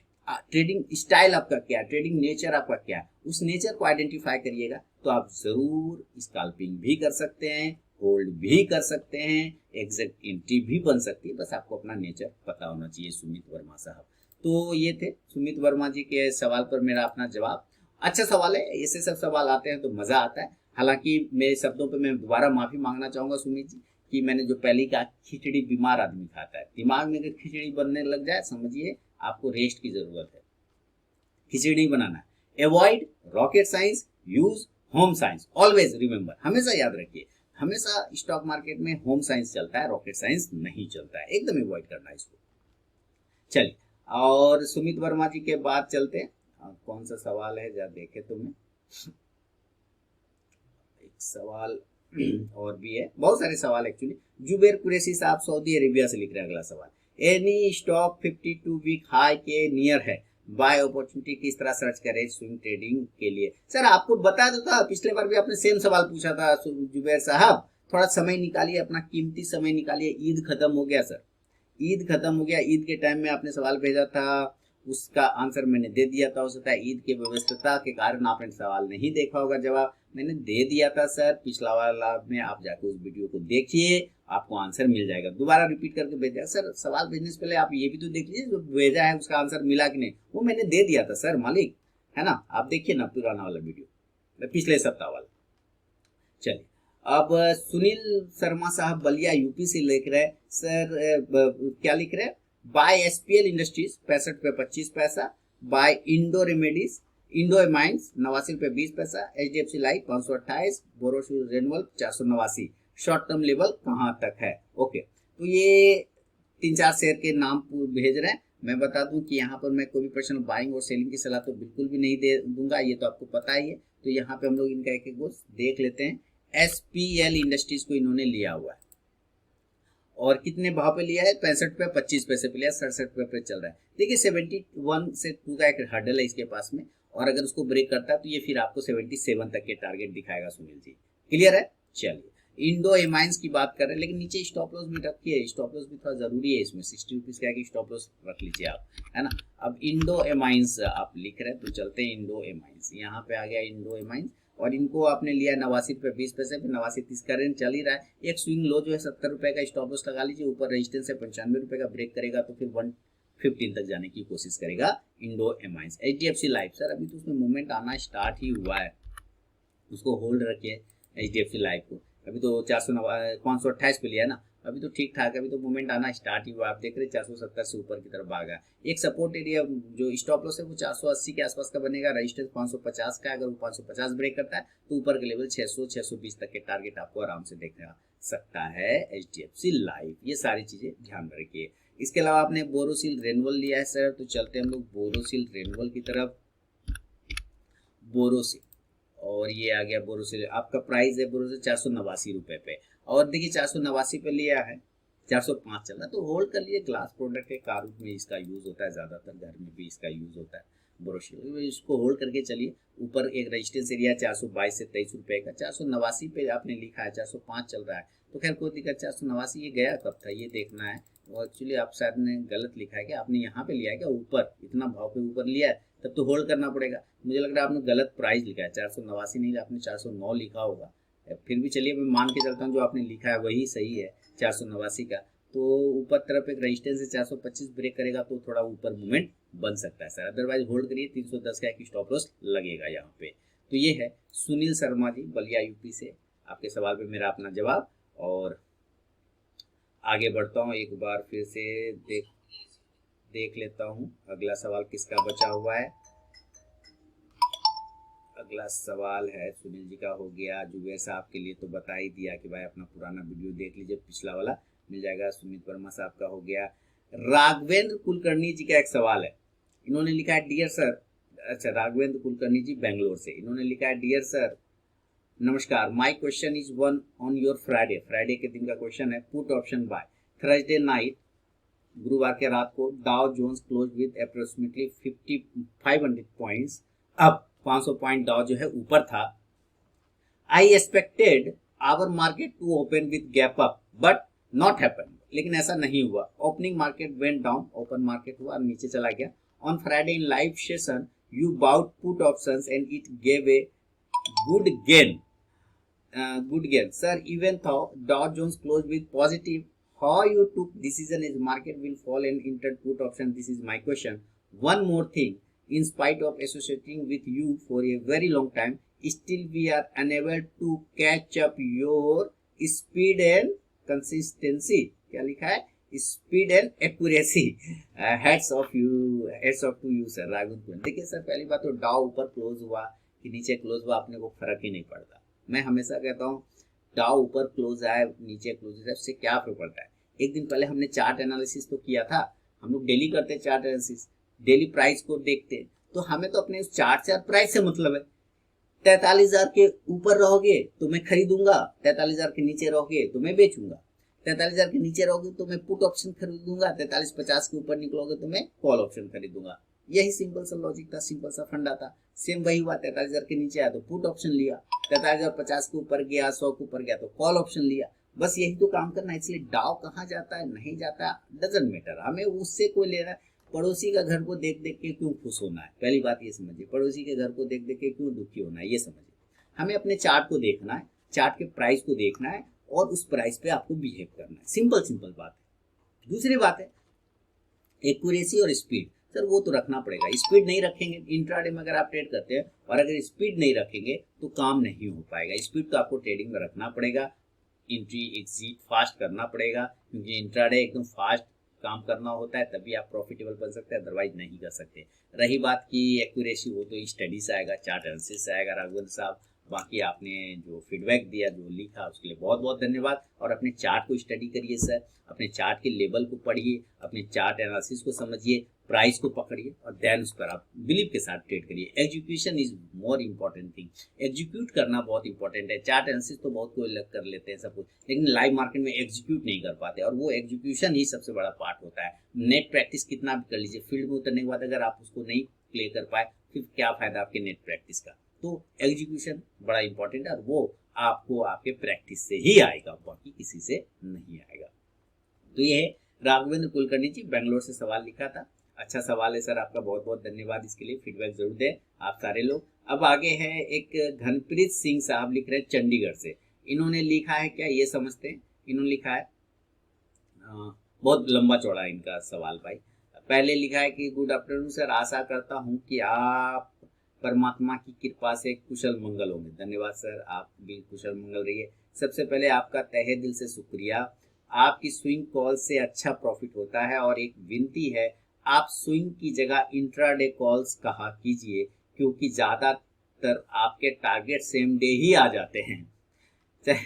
ट्रेडिंग स्टाइल आपका क्या है, ट्रेडिंग नेचर आपका क्या है, उस नेचर को आइडेंटिफाई करिएगा तो आप जरूर स्काल्पिंग भी कर सकते हैं, होल्ड भी कर सकते हैं, एग्जैक्ट एंट्री भी बन सकती है। बस आपको अपना नेचर पता होना चाहिए सुमित वर्मा साहब। तो ये थे सुमित वर्मा जी के सवाल पर मेरा अपना जवाब। अच्छा सवाल है, ऐसे सब सवाल आते हैं तो मजा आता है। हालांकि मेरे शब्दों पे मैं दोबारा माफी मांगना चाहूंगा सुमित जी कि मैंने जो पहले कहा, खिचड़ी बीमार आदमी खाता है। दिमाग में अगर खिचड़ी बनने लग जाए, समझिए आपको रेस्ट की जरूरत है, खिचड़ी नहीं बनाना है। Avoid rocket science, use home science, always remember, हमेशा याद रखिए, हमेशा स्टॉक मार्केट में होम साइंस चलता है, रॉकेट साइंस नहीं चलता है, एकदम अवॉइड करना है इसको। चलिए, और सुमित वर्मा जी के बाद चलते हैं। कौन सा सवाल है जरा देखे तुम्हें, एक सवाल और भी है, बहुत सारे सवाल एक्चुअली। जुबेर कुरैशी साहब सऊदी अरेबिया से लिख रहे हैं अगला सवाल। एनी स्टॉक 52 वीक हाई के नियर है, बाय अपॉर्चुनिटी किस तरह सर्च करें स्विंग ट्रेडिंग के लिए? सर आपको बता दो था, पिछले बार भी आपने सेम सवाल पूछा था जुबेर साहब, थोड़ा समय निकालिए, अपना कीमती समय निकालिए। ईद खत्म हो गया सर, ईद खत्म हो गया, ईद के टाइम में आपने सवाल भेजा था, उसका आंसर मैंने दे दिया था। हो सकता है ईद के व्यवस्था के कारण आपने सवाल नहीं देखा होगा, जवाब मैंने दे दिया था सर पिछला वाला में, आप जाकर उस वीडियो को देखिए, आपको आंसर मिल जाएगा। दोबारा रिपीट करके भेज दिया सर, सवाल भेजने से पहले आप ये भी तो देख लीजिए जो भेजा है उसका आंसर मिला कि नहीं, वो मैंने दे दिया था सर मालिक, है ना, आप देखिए ना पुराना वाला वीडियो, पिछले सप्ताह वाला। चलिए, अब सुनील शर्मा साहब बलिया यूपी से लिख रहे हैं, सर क्या लिख रहे हैं, बाय एसपीएल इंडस्ट्रीज 65 रुपये 25 पैसा, buy Indo Remedies, Indo Amines 89 रुपये 20 पैसा, HDFC Life 528, Borosil Renewable 489। Short term level कहाँ तक है? ओके, तो ये 3-4 शेयर के नाम भेज रहे हैं। मैं बता दूं कि यहाँ पर मैं कोई भी पर्सनल बाइंग और सेलिंग की सलाह तो बिल्कुल भी नहीं दे दूंगा, ये तो आपको पता ही है। तो यहाँ पे हम लोग इनका एक एक को देख लेते हैं। एसपीएल इंडस्ट्रीज को इन्होंने लिया हुआ है, और कितने भाव पे लिया है? 65 रुपये 25 पैसे पे लिया, 67 रुपये पे चल रहा है। देखिए 71 से 2 का एक हर्डल है इसके पास में, और अगर उसको ब्रेक करता है तो ये फिर आपको 77 तक के टारगेट दिखाएगा सुनील जी, क्लियर है? चलिए, इंडो एमाइंस की बात कर रहे हैं, लेकिन नीचे स्टॉप लॉस भी रखिए, स्टॉप लॉस भी थोड़ा जरूरी है इसमें, 60 रुपीज का कि स्टॉप लॉस रख लीजिए आप, है ना। अब इंडो एमाइंस आप लिख रहे हैं, तो चलते हैं इंडो एमाइंस, यहाँ पे आ गया इंडो एमाइंस, और इनको आपने लिया 89 रुपये 20 पैसे पे, 89-30 का रेंज चल ही रहा है। एक स्विंग लो जो है 70 रुपये का स्टॉप लॉस लगा लीजिए, ऊपर रेजिस्टेंस है 95 रुपये का, ब्रेक करेगा तो फिर 115 तक जाने की कोशिश करेगा Indo amines. HDFC life sir अभी तो उसमें मूवमेंट आना स्टार्ट ही हुआ है, उसको होल्ड रखिए एचडीएफसी लाइफ को। अभी तो 528 पे लिया है ना, अभी तो ठीक ठाक है, अभी तो मूवमेंट आना स्टार्ट ही हुआ। आप देख रहे हैं 470 से ऊपर की तरफ भागा। एक सपोर्ट एरिया जो स्टॉप लॉस है वो 480 के आसपास का बनेगा, रजिस्टेंस 550 का, अगर वो 550 ब्रेक करता है तो ऊपर के लेवल 600-620 तक के टारगेट आपको आराम से देखना सकता है एचडीएफसी लाइफ। ये सारी चीजें ध्यान में रखिए। इसके अलावा आपने बोरोसिल रेनवल लिया है सर, तो चलते हैं हम लोग बोरोसिल रेनवल की तरफ। बोरोसिल, और ये आ गया बोरोसिल, आपका प्राइस है बोरोसिल 489 रुपये पे, और देखिए 489 पे लिया है, 405 चल रहा है, तो होल्ड कर लिए। ग्लास प्रोडक्ट के कार में इसका यूज होता है, ज्यादातर घर में भी इसका यूज होता है बोरोसिल, इसको होल्ड करके चलिए। ऊपर एक रेजिस्टेंस एरिया 422 से 23 रुपये का, 489 पे आपने लिखा है, 405 चल रहा है, तो खैर कोई दिक्कत। 489 ये गया कब था ये देखना है, और एक्चुअली आप शायद ने गलत लिखा है कि आपने यहाँ पे लिया है क्या, ऊपर इतना भाव पे ऊपर लिया है, तब तो होल्ड करना पड़ेगा। मुझे लग रहा है आपने गलत प्राइस लिखा है, 489 नहीं, आपने 409 लिखा होगा। फिर भी चलिए मैं मान के चलता हूँ जो आपने लिखा है वही सही है, 489 का। तो ऊपर तरफ एक रेजिस्टेंस है 425, ब्रेक करेगा तो थोड़ा ऊपर मूवमेंट बन सकता है सर, अदरवाइज होल्ड करिए। 310 का एक स्टॉप लॉस लगेगा यहाँ पे। तो ये है सुनील शर्मा जी बलिया यूपी से, आपके सवाल पे मेरा अपना जवाब। और आगे बढ़ता हूँ, एक बार फिर से देख लेता हूँ अगला सवाल किसका बचा हुआ है। अगला सवाल है सुनील जी का हो गया। जुबेर साहब के लिए तो बता ही दिया कि भाई अपना पुराना वीडियो देख लीजिए, पिछला वाला मिल जाएगा। सुमित वर्मा साहब का हो गया। राघवेंद्र कुलकर्णी जी का एक सवाल है, इन्होंने लिखा है डियर सर, अच्छा राघवेंद्र कुलकर्णी जी बेंगलोर से, इन्होंने लिखा है डियर सर नमस्कार, my question is one on your Friday के दिन का क्वेश्चन है, put option buy Thursday night, गुरुवार के रात को Dow Jones close with approximately 500 points, अब 500 पॉइंट डाउ जो है ऊपर था। I expected our market to open with gap up but not happen, लेकिन ऐसा नहीं हुआ। Opening market went down, open market हुआ नीचे चला गया। On Friday in live session you bought put options and it gave a good gain, sir, even though Dow Jones closed with positive, how you took decision is market will fall and entered put option, this is my question. One more thing, in spite of associating with you for a very long time, still we are unable to catch up your speed and consistency, क्या लिखा है, speed and accuracy. Hats off to you sir Raghavan. देखिए sir, पहली बात तो डाउ ऊपर close हुआ कि नीचे क्लोज हुआ अपने को फर्क ही नहीं पड़ता। मैं हमेशा कहता हूँ डाउ ऊपर क्लोज आए नीचे क्लोज आए उससे क्या फर्क पड़ता है। एक दिन पहले हमने चार्ट एनालिसिस तो किया था, हम लोग डेली करते हैं चार्ट एनालिसिस, डेली प्राइस को देखते हैं, तो हमें तो अपने उस चार्ट से और प्राइस से मतलब है। 43,000 के ऊपर रहोगे तो मैं खरीदूंगा, 43,000 के नीचे रहोगे तो मैं बेचूंगा, 43,000 के नीचे रहोगे तो मैं पुट ऑप्शन खरीदूंगा, 43,50 के ऊपर निकलोगे तो मैं कॉल ऑप्शन खरीदूंगा। यही सिंपल सा लॉजिक था, सिंपल सा फंडा था। सेम वही हुआ, 43,000 के नीचे आया तो पुट ऑप्शन लिया, 43,050 के ऊपर गया, 100 के ऊपर गया तो कॉल ऑप्शन लिया। बस यही तो काम करना है। इसलिए डाउ कहाँ जाता है नहीं जाता डजंट मैटर, हमें उससे कोई लेना। पड़ोसी का घर को देख देख के क्यों खुश होना है, पहली बात ये समझिए। पड़ोसी के घर को देख देख के क्यों दुखी होना है, ये समझिए। हमें अपने चार्ट को देखना है, चार्ट के प्राइस को देखना है और उस प्राइस पे आपको बिहेव करना है। सिंपल सिंपल बात है। दूसरी बात है एक्यूरेसी और स्पीड। सर वो तो रखना पड़ेगा, स्पीड नहीं रखेंगे इंट्राडे में अगर आप ट्रेड करते हैं और अगर स्पीड नहीं रखेंगे तो काम नहीं हो पाएगा। स्पीड तो आपको ट्रेडिंग में रखना पड़ेगा, एंट्री एग्जिट फास्ट करना पड़ेगा, क्योंकि इंट्राडे एकदम फास्ट काम करना होता है तभी आप प्रॉफिटेबल बन सकते हैं, अदरवाइज नहीं कर सकते। रही बात की एक्यूरेसी, वो तो स्टडी से आएगा, चार्ट एनालिसिस से आएगा राघवेंद्र साहब। बाकी आपने जो फीडबैक दिया, जो लिखा, उसके लिए बहुत बहुत धन्यवाद। और अपने चार्ट को स्टडी करिए सर, अपने चार्ट के लेवल को पढ़िए, अपने चार्ट एनालिसिस को समझिए, प्राइस को पकड़िए और देन उस पर आप बिलीव के साथ ट्रेड करिए। Execution is more important thing, execute करना बहुत इंपॉर्टेंट है। चार्ट एनालिसिस तो बहुत कोई लग कर लेते हैं सब कुछ, लेकिन लाइव मार्केट में एग्जीक्यूट नहीं कर पाते, और वो एग्जीक्यूशन ही सबसे बड़ा पार्ट होता है। नेट प्रैक्टिस कितना भी कर लीजिए, फील्ड में उतरने के बाद अगर आप उसको नहीं प्ले कर पाए फिर क्या फायदा आपके नेट प्रैक्टिस का। तो एग्जीक्यूशन बड़ा इंपॉर्टेंट है और वो आपको आपके प्रैक्टिस से ही आएगा, बाकी किसी से नहीं आएगा। तो ये राघवेंद्र कुलकर्णी जी बेंगलोर से सवाल लिखा था। अच्छा सवाल है सर, आपका बहुत बहुत धन्यवाद, इसके लिए फीडबैक जरूर दें आप सारे लोग। अब आगे है एक घनप्रीत सिंह साहब लिख रहे हैं चंडीगढ़ से। इन्होंने लिखा है क्या ये समझते हैं। इन्होंने लिखा है बहुत लंबा चौड़ा इनका सवाल भाई। पहले लिखा है कि गुड आफ्टरनून सर, आशा करता हूँ कि आप परमात्मा की कृपा से कुशल मंगल होंगे। धन्यवाद सर, आप भी कुशल मंगल रहिए। सबसे पहले आपका तहे दिल से शुक्रिया। आपकी स्विंग कॉल से अच्छा प्रॉफिट होता है और एक विनती है, आप स्विंग की जगह इंट्राडे कॉल्स कहा कीजिए, क्योंकि ज़्यादातर आपके टारगेट सेम डे ही आ जाते हैं।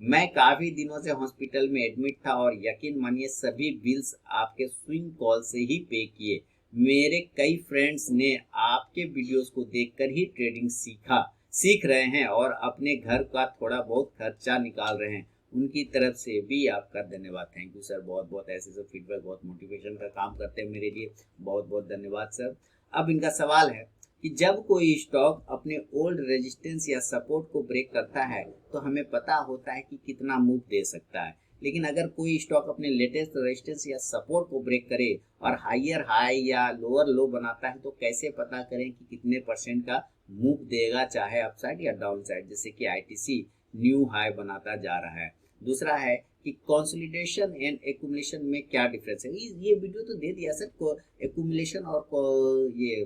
मैं काफ़ी दिनों से हॉस्पिटल में एडमिट था और यकीन मानिए सभी बिल्स आपके स्विंग कॉल से ही पे किए। मेरे कई फ्रेंड्स ने आपके वीडियोस को देखकर ही ट्रेडिंग सीख रहे हैं और अपने घर का थोड़ा बहुत खर्चा निकाल रहे हैं। उनकी तरफ से भी आपका धन्यवाद। थैंक यू सर, बहुत बहुत ऐसे सब फीडबैक बहुत मोटिवेशन का काम करते हैं मेरे लिए, बहुत बहुत धन्यवाद सर। अब इनका सवाल है कि जब कोई स्टॉक अपने ओल्ड रेजिस्टेंस या सपोर्ट को ब्रेक करता है तो हमें पता होता है कि कितना मूव दे सकता है, लेकिन अगर कोई स्टॉक अपने लेटेस्ट रेजिस्टेंस या सपोर्ट को ब्रेक करे और हायर हाई या लोअर लो बनाता है तो कैसे पता करें कि कितने परसेंट का मूव देगा, चाहे अपसाइड या डाउन साइड। जैसे कि आईटीसी न्यू हाई बनाता जा रहा है। दूसरा है कि कंसोलिडेशन एंड एक्यूमुलेशन में क्या डिफरेंस है। ये वीडियो तो दे दिया सर, एक्यूमुलेशन और ये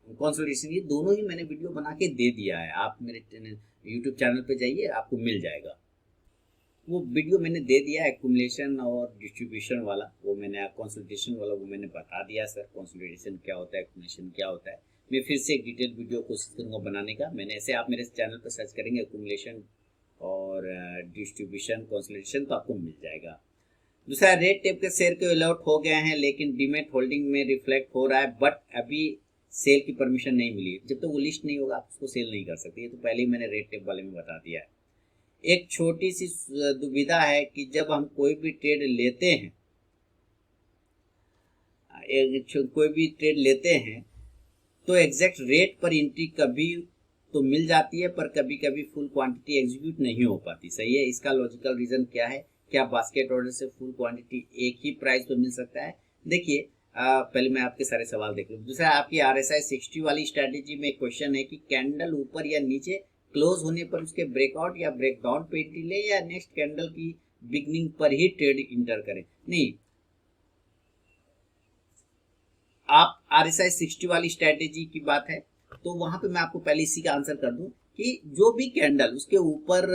कंसोलिडेशन, ये दोनों ही मैंने वीडियो बना के दे दिया है। आप मेरे यूट्यूब चैनल पे जाइए, आपको मिल जाएगा वो वीडियो मैंने दे दिया। एक्यूमुलेशन और डिस्ट्रीब्यूशन वाला वो मैंने, कंसोलिडेशन वाला वो मैंने बता दिया सर, कंसोलिडेशन क्या होता है, एक्यूमुलेशन क्या होता है। मैं फिर से एक डिटेल वीडियो कोशिश करूँगा बनाने का। मैंने ऐसे, आप मेरे चैनल पर सर्च करेंगे एक्यूमुलेशन और डिस्ट्रीब्यूशन कंसोलिडेशन तो आपको मिल जाएगा। दूसरा, रेड टेप के शेयर के अलॉट हो गए हैं लेकिन डीमेट होल्डिंग में रिफ्लेक्ट हो रहा है, बट अभी सेल की परमिशन नहीं मिली। जब तक वो लिस्ट नहीं होगा आप उसको सेल नहीं कर सकते। ये तो पहले ही मैंने रेड टेप वाले में बता दिया है। एक छोटी सी दुविधा है कि जब हम कोई भी ट्रेड लेते हैं तो एग्जैक्ट रेट पर एंट्री कभी तो मिल जाती है पर कभी कभी फुल क्वांटिटी एग्जीक्यूट नहीं हो पाती। सही है, इसका लॉजिकल रीजन क्या है। क्या बास्केट ऑर्डर से फुल क्वांटिटी एक ही प्राइस पर मिल सकता है। देखिए पहले मैं आपके सारे सवाल देख लूँ। दूसरा, आपकी RSI 60 वाली स्ट्रैटेजी में क्वेश्चन है कि कैंडल ऊपर या नीचे क्लोज होने पर उसके ब्रेकआउट या ब्रेकडाउन पे एंट्री ले या नेक्स्ट कैंडल की बिगनिंग पर ही ट्रेड इंटर करें। नहीं, आप RSI 60 वाली स्ट्रैटेजी की बात है तो वहां पे मैं आपको पहले इसी का आंसर कर दूं कि जो भी कैंडल उसके ऊपर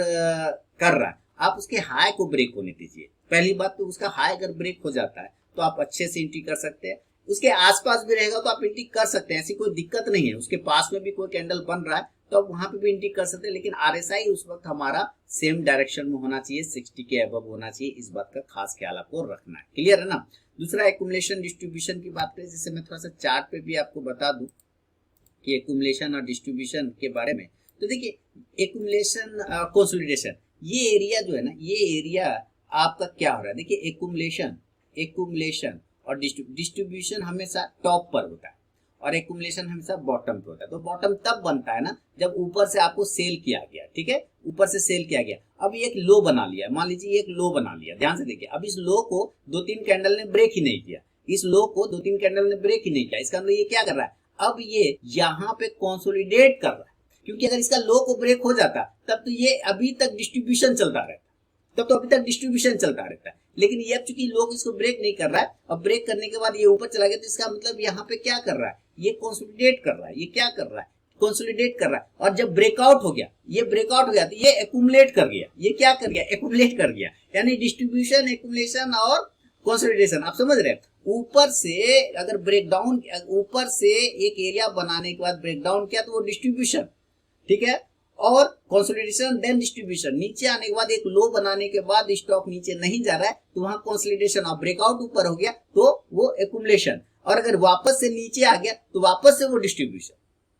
कर रहा है आप उसके हाई को ब्रेक होने दीजिए। पहली बात तो उसका हाई अगर ब्रेक हो जाता है तो आप अच्छे से एंट्री कर सकते हैं। उसके आसपास भी रहेगा तो आप एंट्री कर सकते हैं, ऐसी कोई दिक्कत नहीं है। उसके पास में भी कोई कैंडल बन रहा है तो आप वहां पे भी एंट्री कर सकते हैं, लेकिन आरएसआई उस वक्त हमारा सेम डायरेक्शन में होना चाहिए, 60 के अबव होना चाहिए। इस बात का खास ख्याल आपको रखना है। क्लियर है ना। दूसरा एक्यूमुलेशन डिस्ट्रीब्यूशन की बात करें, जैसे मैं थोड़ा सा चार्ट पे भी आपको बता दूं कि एक्यूमुलेशन और डिस्ट्रीब्यूशन के बारे में। तो देखिए एक्यूमुलेशन कंसोलिडेशन, ये एरिया जो है ना, ये एरिया आपका क्या हो रहा है। देखिए एक्यूमुलेशन और डिस्ट्रीब्यूशन हमेशा टॉप पर होता है और एक्यूमुलेशन हमेशा बॉटम पे होता है। तो बॉटम तब बनता है ना जब ऊपर से आपको सेल किया गया, ठीक है, ऊपर से सेल किया गया। अब ये एक लो बना लिया, मान लीजिए एक लो बना लिया, ध्यान से देखिए। अब इस लो को 2-3 कैंडल ने ब्रेक ही नहीं किया, इस लो को 2-3 कैंडल ने ब्रेक ही नहीं किया। इसका मतलब ये क्या कर रहा है, अब ये यहाँ पे कंसोलिडेट कर रहा है, क्योंकि अगर इसका लो को ब्रेक हो जाता तब तो ये अभी तक डिस्ट्रीब्यूशन चलता रहता, तब तो अभी तक डिस्ट्रीब्यूशन चलता रहता है। लेकिन ये अब चूंकि लोग इसको ब्रेक नहीं कर रहा है, अब ब्रेक करने के बाद ये ऊपर चला गया, तो इसका मतलब यहाँ पे क्या कर रहा है, ये कंसोलिडेट कर रहा है। ये क्या कर रहा है, कंसोलिडेट कर रहा है। और जब ब्रेकआउट हो गया, ये ब्रेकआउट हो गया तो ये एक्यूमुलेट कर गया। ये क्या कर गया, एक्यूमुलेट कर गया। यानी डिस्ट्रीब्यूशन, एक्यूमुलेशन और कंसोलिडेशन, आप समझ रहे हैं। ऊपर से अगर ब्रेकडाउन, ऊपर से एक एरिया बनाने के बाद ब्रेकडाउन किया तो वो डिस्ट्रीब्यूशन, ठीक है, और कंसोलिडेशन देन डिस्ट्रीब्यूशन। नीचे आने के बाद एक लो बनाने के बाद स्टॉक नीचे नहीं जा रहा है तो वहां कंसोलिडेशन, और ब्रेकआउट ऊपर हो गया तो वो एक्यूमुलेशन, और अगर वापस से नीचे आ गया तो वापस से वो डिस्ट्रीब्यूशन।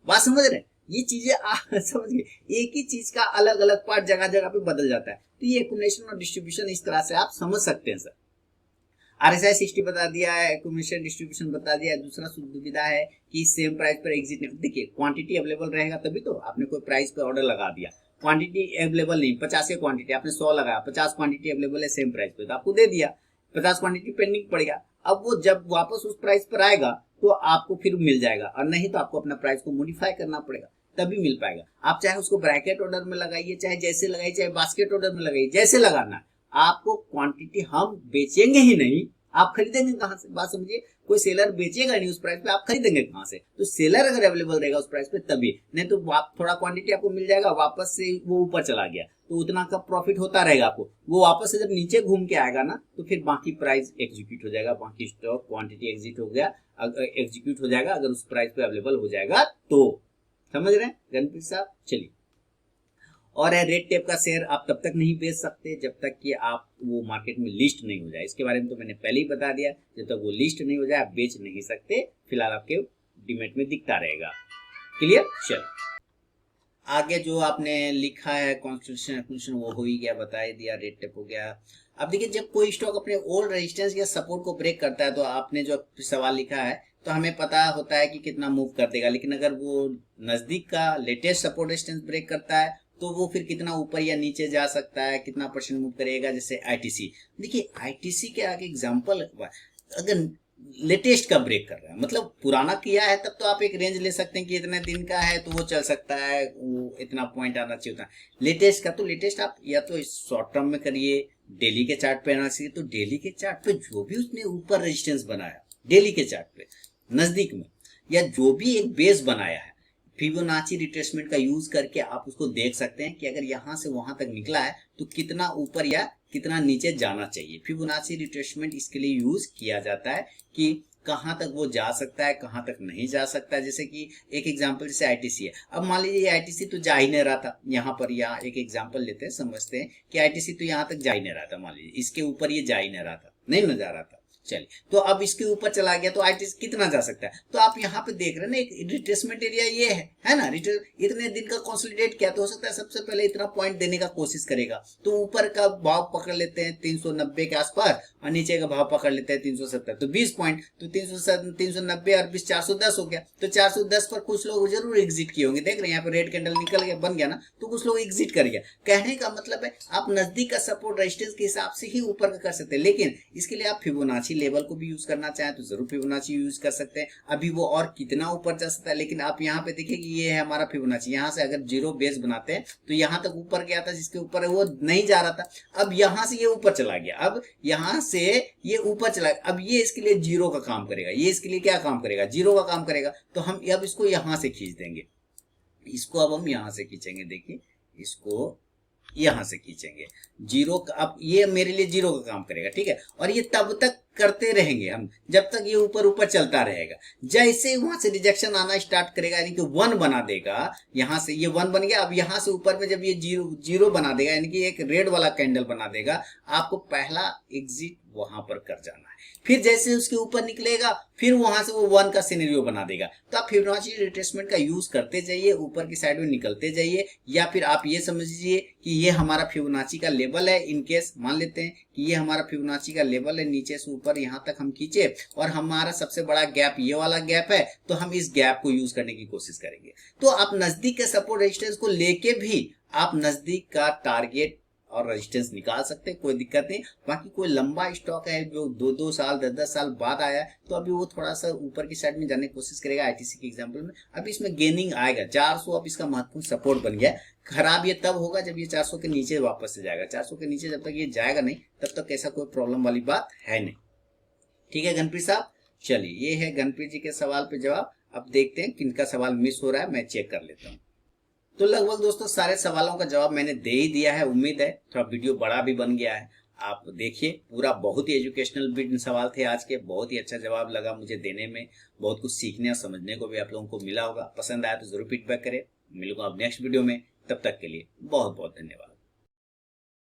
बात समझ रहे हैं, ये चीजें आप समझ गए। एक ही चीज का अलग अलग पार्ट जगह जगह पे बदल जाता है। तो ये एक्यूमुलेशन और डिस्ट्रीब्यूशन इस तरह से आप समझ सकते हैं सर। आरएसआई 60 बता दिया है, एक्यूमुलेशन डिस्ट्रीब्यूशन बता दिया है। दूसरा सुविधा है कि सेम प्राइस पर एग्जिट नहीं। देखिए क्वांटिटी अवेलेबल रहेगा तभी तो। आपने कोई प्राइस पे ऑर्डर लगा दिया, क्वांटिटी अवेलेबल नहीं, 50 की क्वांटिटी आपने 100 लगाया, 50 क्वांटिटी अवेलेबल है सेम प्राइस पे, तो आपको दे दिया, 50 क्वांटिटी पेंडिंग पड़ेगा। अब वो जब वापस उस प्राइस पर आएगा तो आपको फिर मिल जाएगा, और नहीं तो आपको अपना प्राइस को मॉडिफाई करना पड़ेगा, तभी मिल पाएगा। आप चाहे उसको ब्रैकेट ऑर्डर में लगाइए, चाहे जैसे लगाइए, चाहे बास्केट ऑर्डर में लगाइए, जैसे लगाना, आपको क्वांटिटी हम बेचेंगे ही नहीं, आप खरीदेंगे कहां से। बात समझिए, कोई सेलर बेचेगा नहीं उस प्राइस पे, आप खरीदेंगे कहां से। तो सेलर अगर अवेलेबल रहेगा उस प्राइस पे तभी, नहीं तो थोड़ा क्वांटिटी आपको मिल जाएगा, वापस से वो ऊपर चला गया तो उतना का प्रॉफिट होता रहेगा आपको। वो वापस से जब नीचे घूम के आएगा ना तो फिर बाकी प्राइस एग्जीक्यूट हो जाएगा, बाकी स्टॉक क्वांटिटी एग्जिट हो गया, एग्जीक्यूट हो जाएगा अगर उस प्राइस पे अवेलेबल हो जाएगा तो। समझ रहे हैं रणप्रीत साहब। चलिए, और रेड टेप का शेयर आप तब तक नहीं बेच सकते जब तक कि आप वो मार्केट में लिस्ट नहीं हो जाए। इसके बारे में तो मैंने पहले ही बता दिया, जब तक वो लिस्ट नहीं हो जाए आप बेच नहीं सकते। फिलहाल आपके डीमैट में दिखता रहेगा। क्लियर। चल आगे जो आपने लिखा है कॉन्स्टिट्यूशन वो हो ही गया, बता ही दिया, रेड टेप हो गया। अब देखिए, जब कोई स्टॉक अपने ओल्ड रेजिस्टेंस या सपोर्ट को ब्रेक करता है तो आपने जो सवाल लिखा है तो हमें पता होता है कि कितना मूव कर देगा, लेकिन अगर वो नजदीक का लेटेस्ट सपोर्ट रेजिस्टेंस ब्रेक करता है तो वो फिर कितना ऊपर या नीचे जा सकता है, कितना परसेंट मूव करेगा। जैसे आईटीसी, देखिए आईटीसी के आगे एग्जांपल, अगर लेटेस्ट का ब्रेक कर रहा है मतलब पुराना किया है तब तो आप एक रेंज ले सकते हैं कि इतने दिन का है तो वो चल सकता है, वो इतना पॉइंट आना चाहिए होता है। लेटेस्ट का तो लेटेस्ट आप या तो शॉर्ट टर्म में करिए, डेली के चार्ट पे आना चाहिए, तो डेली के चार्ट पे जो भी उसने ऊपर रेजिस्टेंस बनाया डेली के चार्ट पे नजदीक में, या जो भी एक बेस बनाया है, फिबोनाची रिट्रेसमेंट का यूज करके आप उसको देख सकते हैं कि अगर यहां से वहां तक निकला है तो कितना ऊपर या कितना नीचे जाना चाहिए। फिबोनाची रिट्रेसमेंट इसके लिए यूज किया जाता है कि कहां तक वो जा सकता है, कहां तक नहीं जा सकता है। जैसे कि एक एग्जांपल जैसे आईटीसी है, अब मान लीजिए आईटीसी तो जा ही नहीं रहा था, यहाँ पर यहाँ एक एग्जांपल लेते हैं, समझते हैं कि आईटीसी तो यहाँ तक जा ही नहीं रहा था, मान लीजिए इसके ऊपर ये जा ही नहीं रहा था, नहीं न जा रहा था। चलिए, तो अब इसके ऊपर चला गया तो आईटीसी कितना जा सकता है, तो आप यहाँ पे देख रहे हैं ना एक रिट्रेसमेंट एरिया ये है ना, इतने दिन का कंसोलिडेट किया तो हो सकता है सबसे पहले इतना पॉइंट देने का कोशिश करेगा, तो ऊपर का भाव पकड़ लेते हैं 390 के आसपास और नीचे का भाव पकड़ लेते हैं 370, तो 20 पॉइंट, तो 390 और 20 410 हो गया। तो 410 पर कुछ लोग जरूर एग्जिट किए होंगे, देख रहे हैं यहाँ पे रेड कैंडल निकल गया, बन गया ना, तो कुछ लोग एग्जिट कर गया। कहने का मतलब है आप नजदीक का सपोर्ट रेजिस्टेंस के हिसाब से ही ऊपर का कर सकते हैं, लेकिन इसके लिए आप फिबोनाची लेवल को भी यूज करना चाहें तो जरूर फिबोनाची यूज कर सकते हैं। अभी वो और कितना ऊपर जा सकता है, लेकिन आप यहाँ पे देखिए कि ये है हमारा फिबोनाची, यहाँ से अगर जीरो बेस बनाते हैं तो यहाँ तक ऊपर गया था, जिसके ऊपर है वो नहीं जा रहा था, अब यहाँ से ये ऊपर चला गया, अब यहाँ से ये ऊपर चला गया, अब ये इसके लिए जीरो का काम करेगा, ये इसके लिए क्या काम करेगा, जीरो का काम करेगा। तो हम अब इसको यहाँ से खींच देंगे, इसको अब हम यहाँ से खींचेंगे, देखिए इसको यहां से खींचेंगे जीरो का। अब ये मेरे लिए जीरो का काम करेगा, ठीक है। और ये तब तक करते रहेंगे हम जब तक ये ऊपर ऊपर चलता रहेगा। जैसे वहां से रिजेक्शन आना स्टार्ट करेगा यानी कि 1 बना देगा, यहां से ये 1 बन गया। अब यहां से ऊपर में जब ये जीरो जीरो बना देगा यानी कि एक रेड वाला कैंडल बना देगा, आपको पहला एग्जिट वहां पर कर जाना है। फिर जैसे उसके ऊपर निकलेगा फिर वहां से वो 1 का सिनेरियो बना देगा। तो आप फिबोनाची रिट्रेसमेंट का यूज करते जाइए, ऊपर की साइड में निकलते जाइए। या फिर आप ये समझ लीजिए कि ये हमारा फिबोनाची का लेवल है। इनकेस मान लेते हैं कि ये हमारा फिबोनाची का लेवल है, नीचे से ऊपर यहाँ तक हम खींचे और हमारा सबसे बड़ा गैप ये वाला गैप है, तो हम इस गैप को यूज करने की कोशिश करेंगे। तो आप नजदीक के सपोर्ट रेजिस्टेंस को लेके भी आप नजदीक का टारगेट और रेजिस्टेंस निकाल सकते हैं, कोई दिक्कत नहीं। बाकी कोई लंबा स्टॉक है जो 2-2 साल 10-10 साल बाद आया है, तो अभी वो थोड़ा सा ऊपर की साइड में जाने की कोशिश करेगा। आईटीसी के एग्जांपल में अभी इसमें गेनिंग आएगा 400, अब इसका महत्वपूर्ण सपोर्ट बन गया। खराब ये तब होगा जब ये 400 के नीचे वापस से जाएगा। 400 के नीचे जब तक ये जाएगा नहीं तब तक ऐसा कोई प्रॉब्लम वाली बात है नहीं, ठीक है गणप्रीत साहब। चलिए, ये है गणप्रीत जी के सवाल पे जवाब। अब देखते हैं किनका सवाल मिस हो रहा है, मैं चेक कर लेता हूँ। तो लगभग दोस्तों सारे सवालों का जवाब मैंने दे ही दिया है। उम्मीद है थोड़ा वीडियो बड़ा भी बन गया है। आप देखिए पूरा बहुत ही एजुकेशनल सवाल थे आज के, बहुत ही अच्छा जवाब लगा मुझे देने में, बहुत कुछ सीखने और समझने को भी आप लोगों को मिला होगा। पसंद आया तो जरूर फीडबैक करें। मिलूंगा अब नेक्स्ट वीडियो में, तब तक के लिए बहुत बहुत धन्यवाद।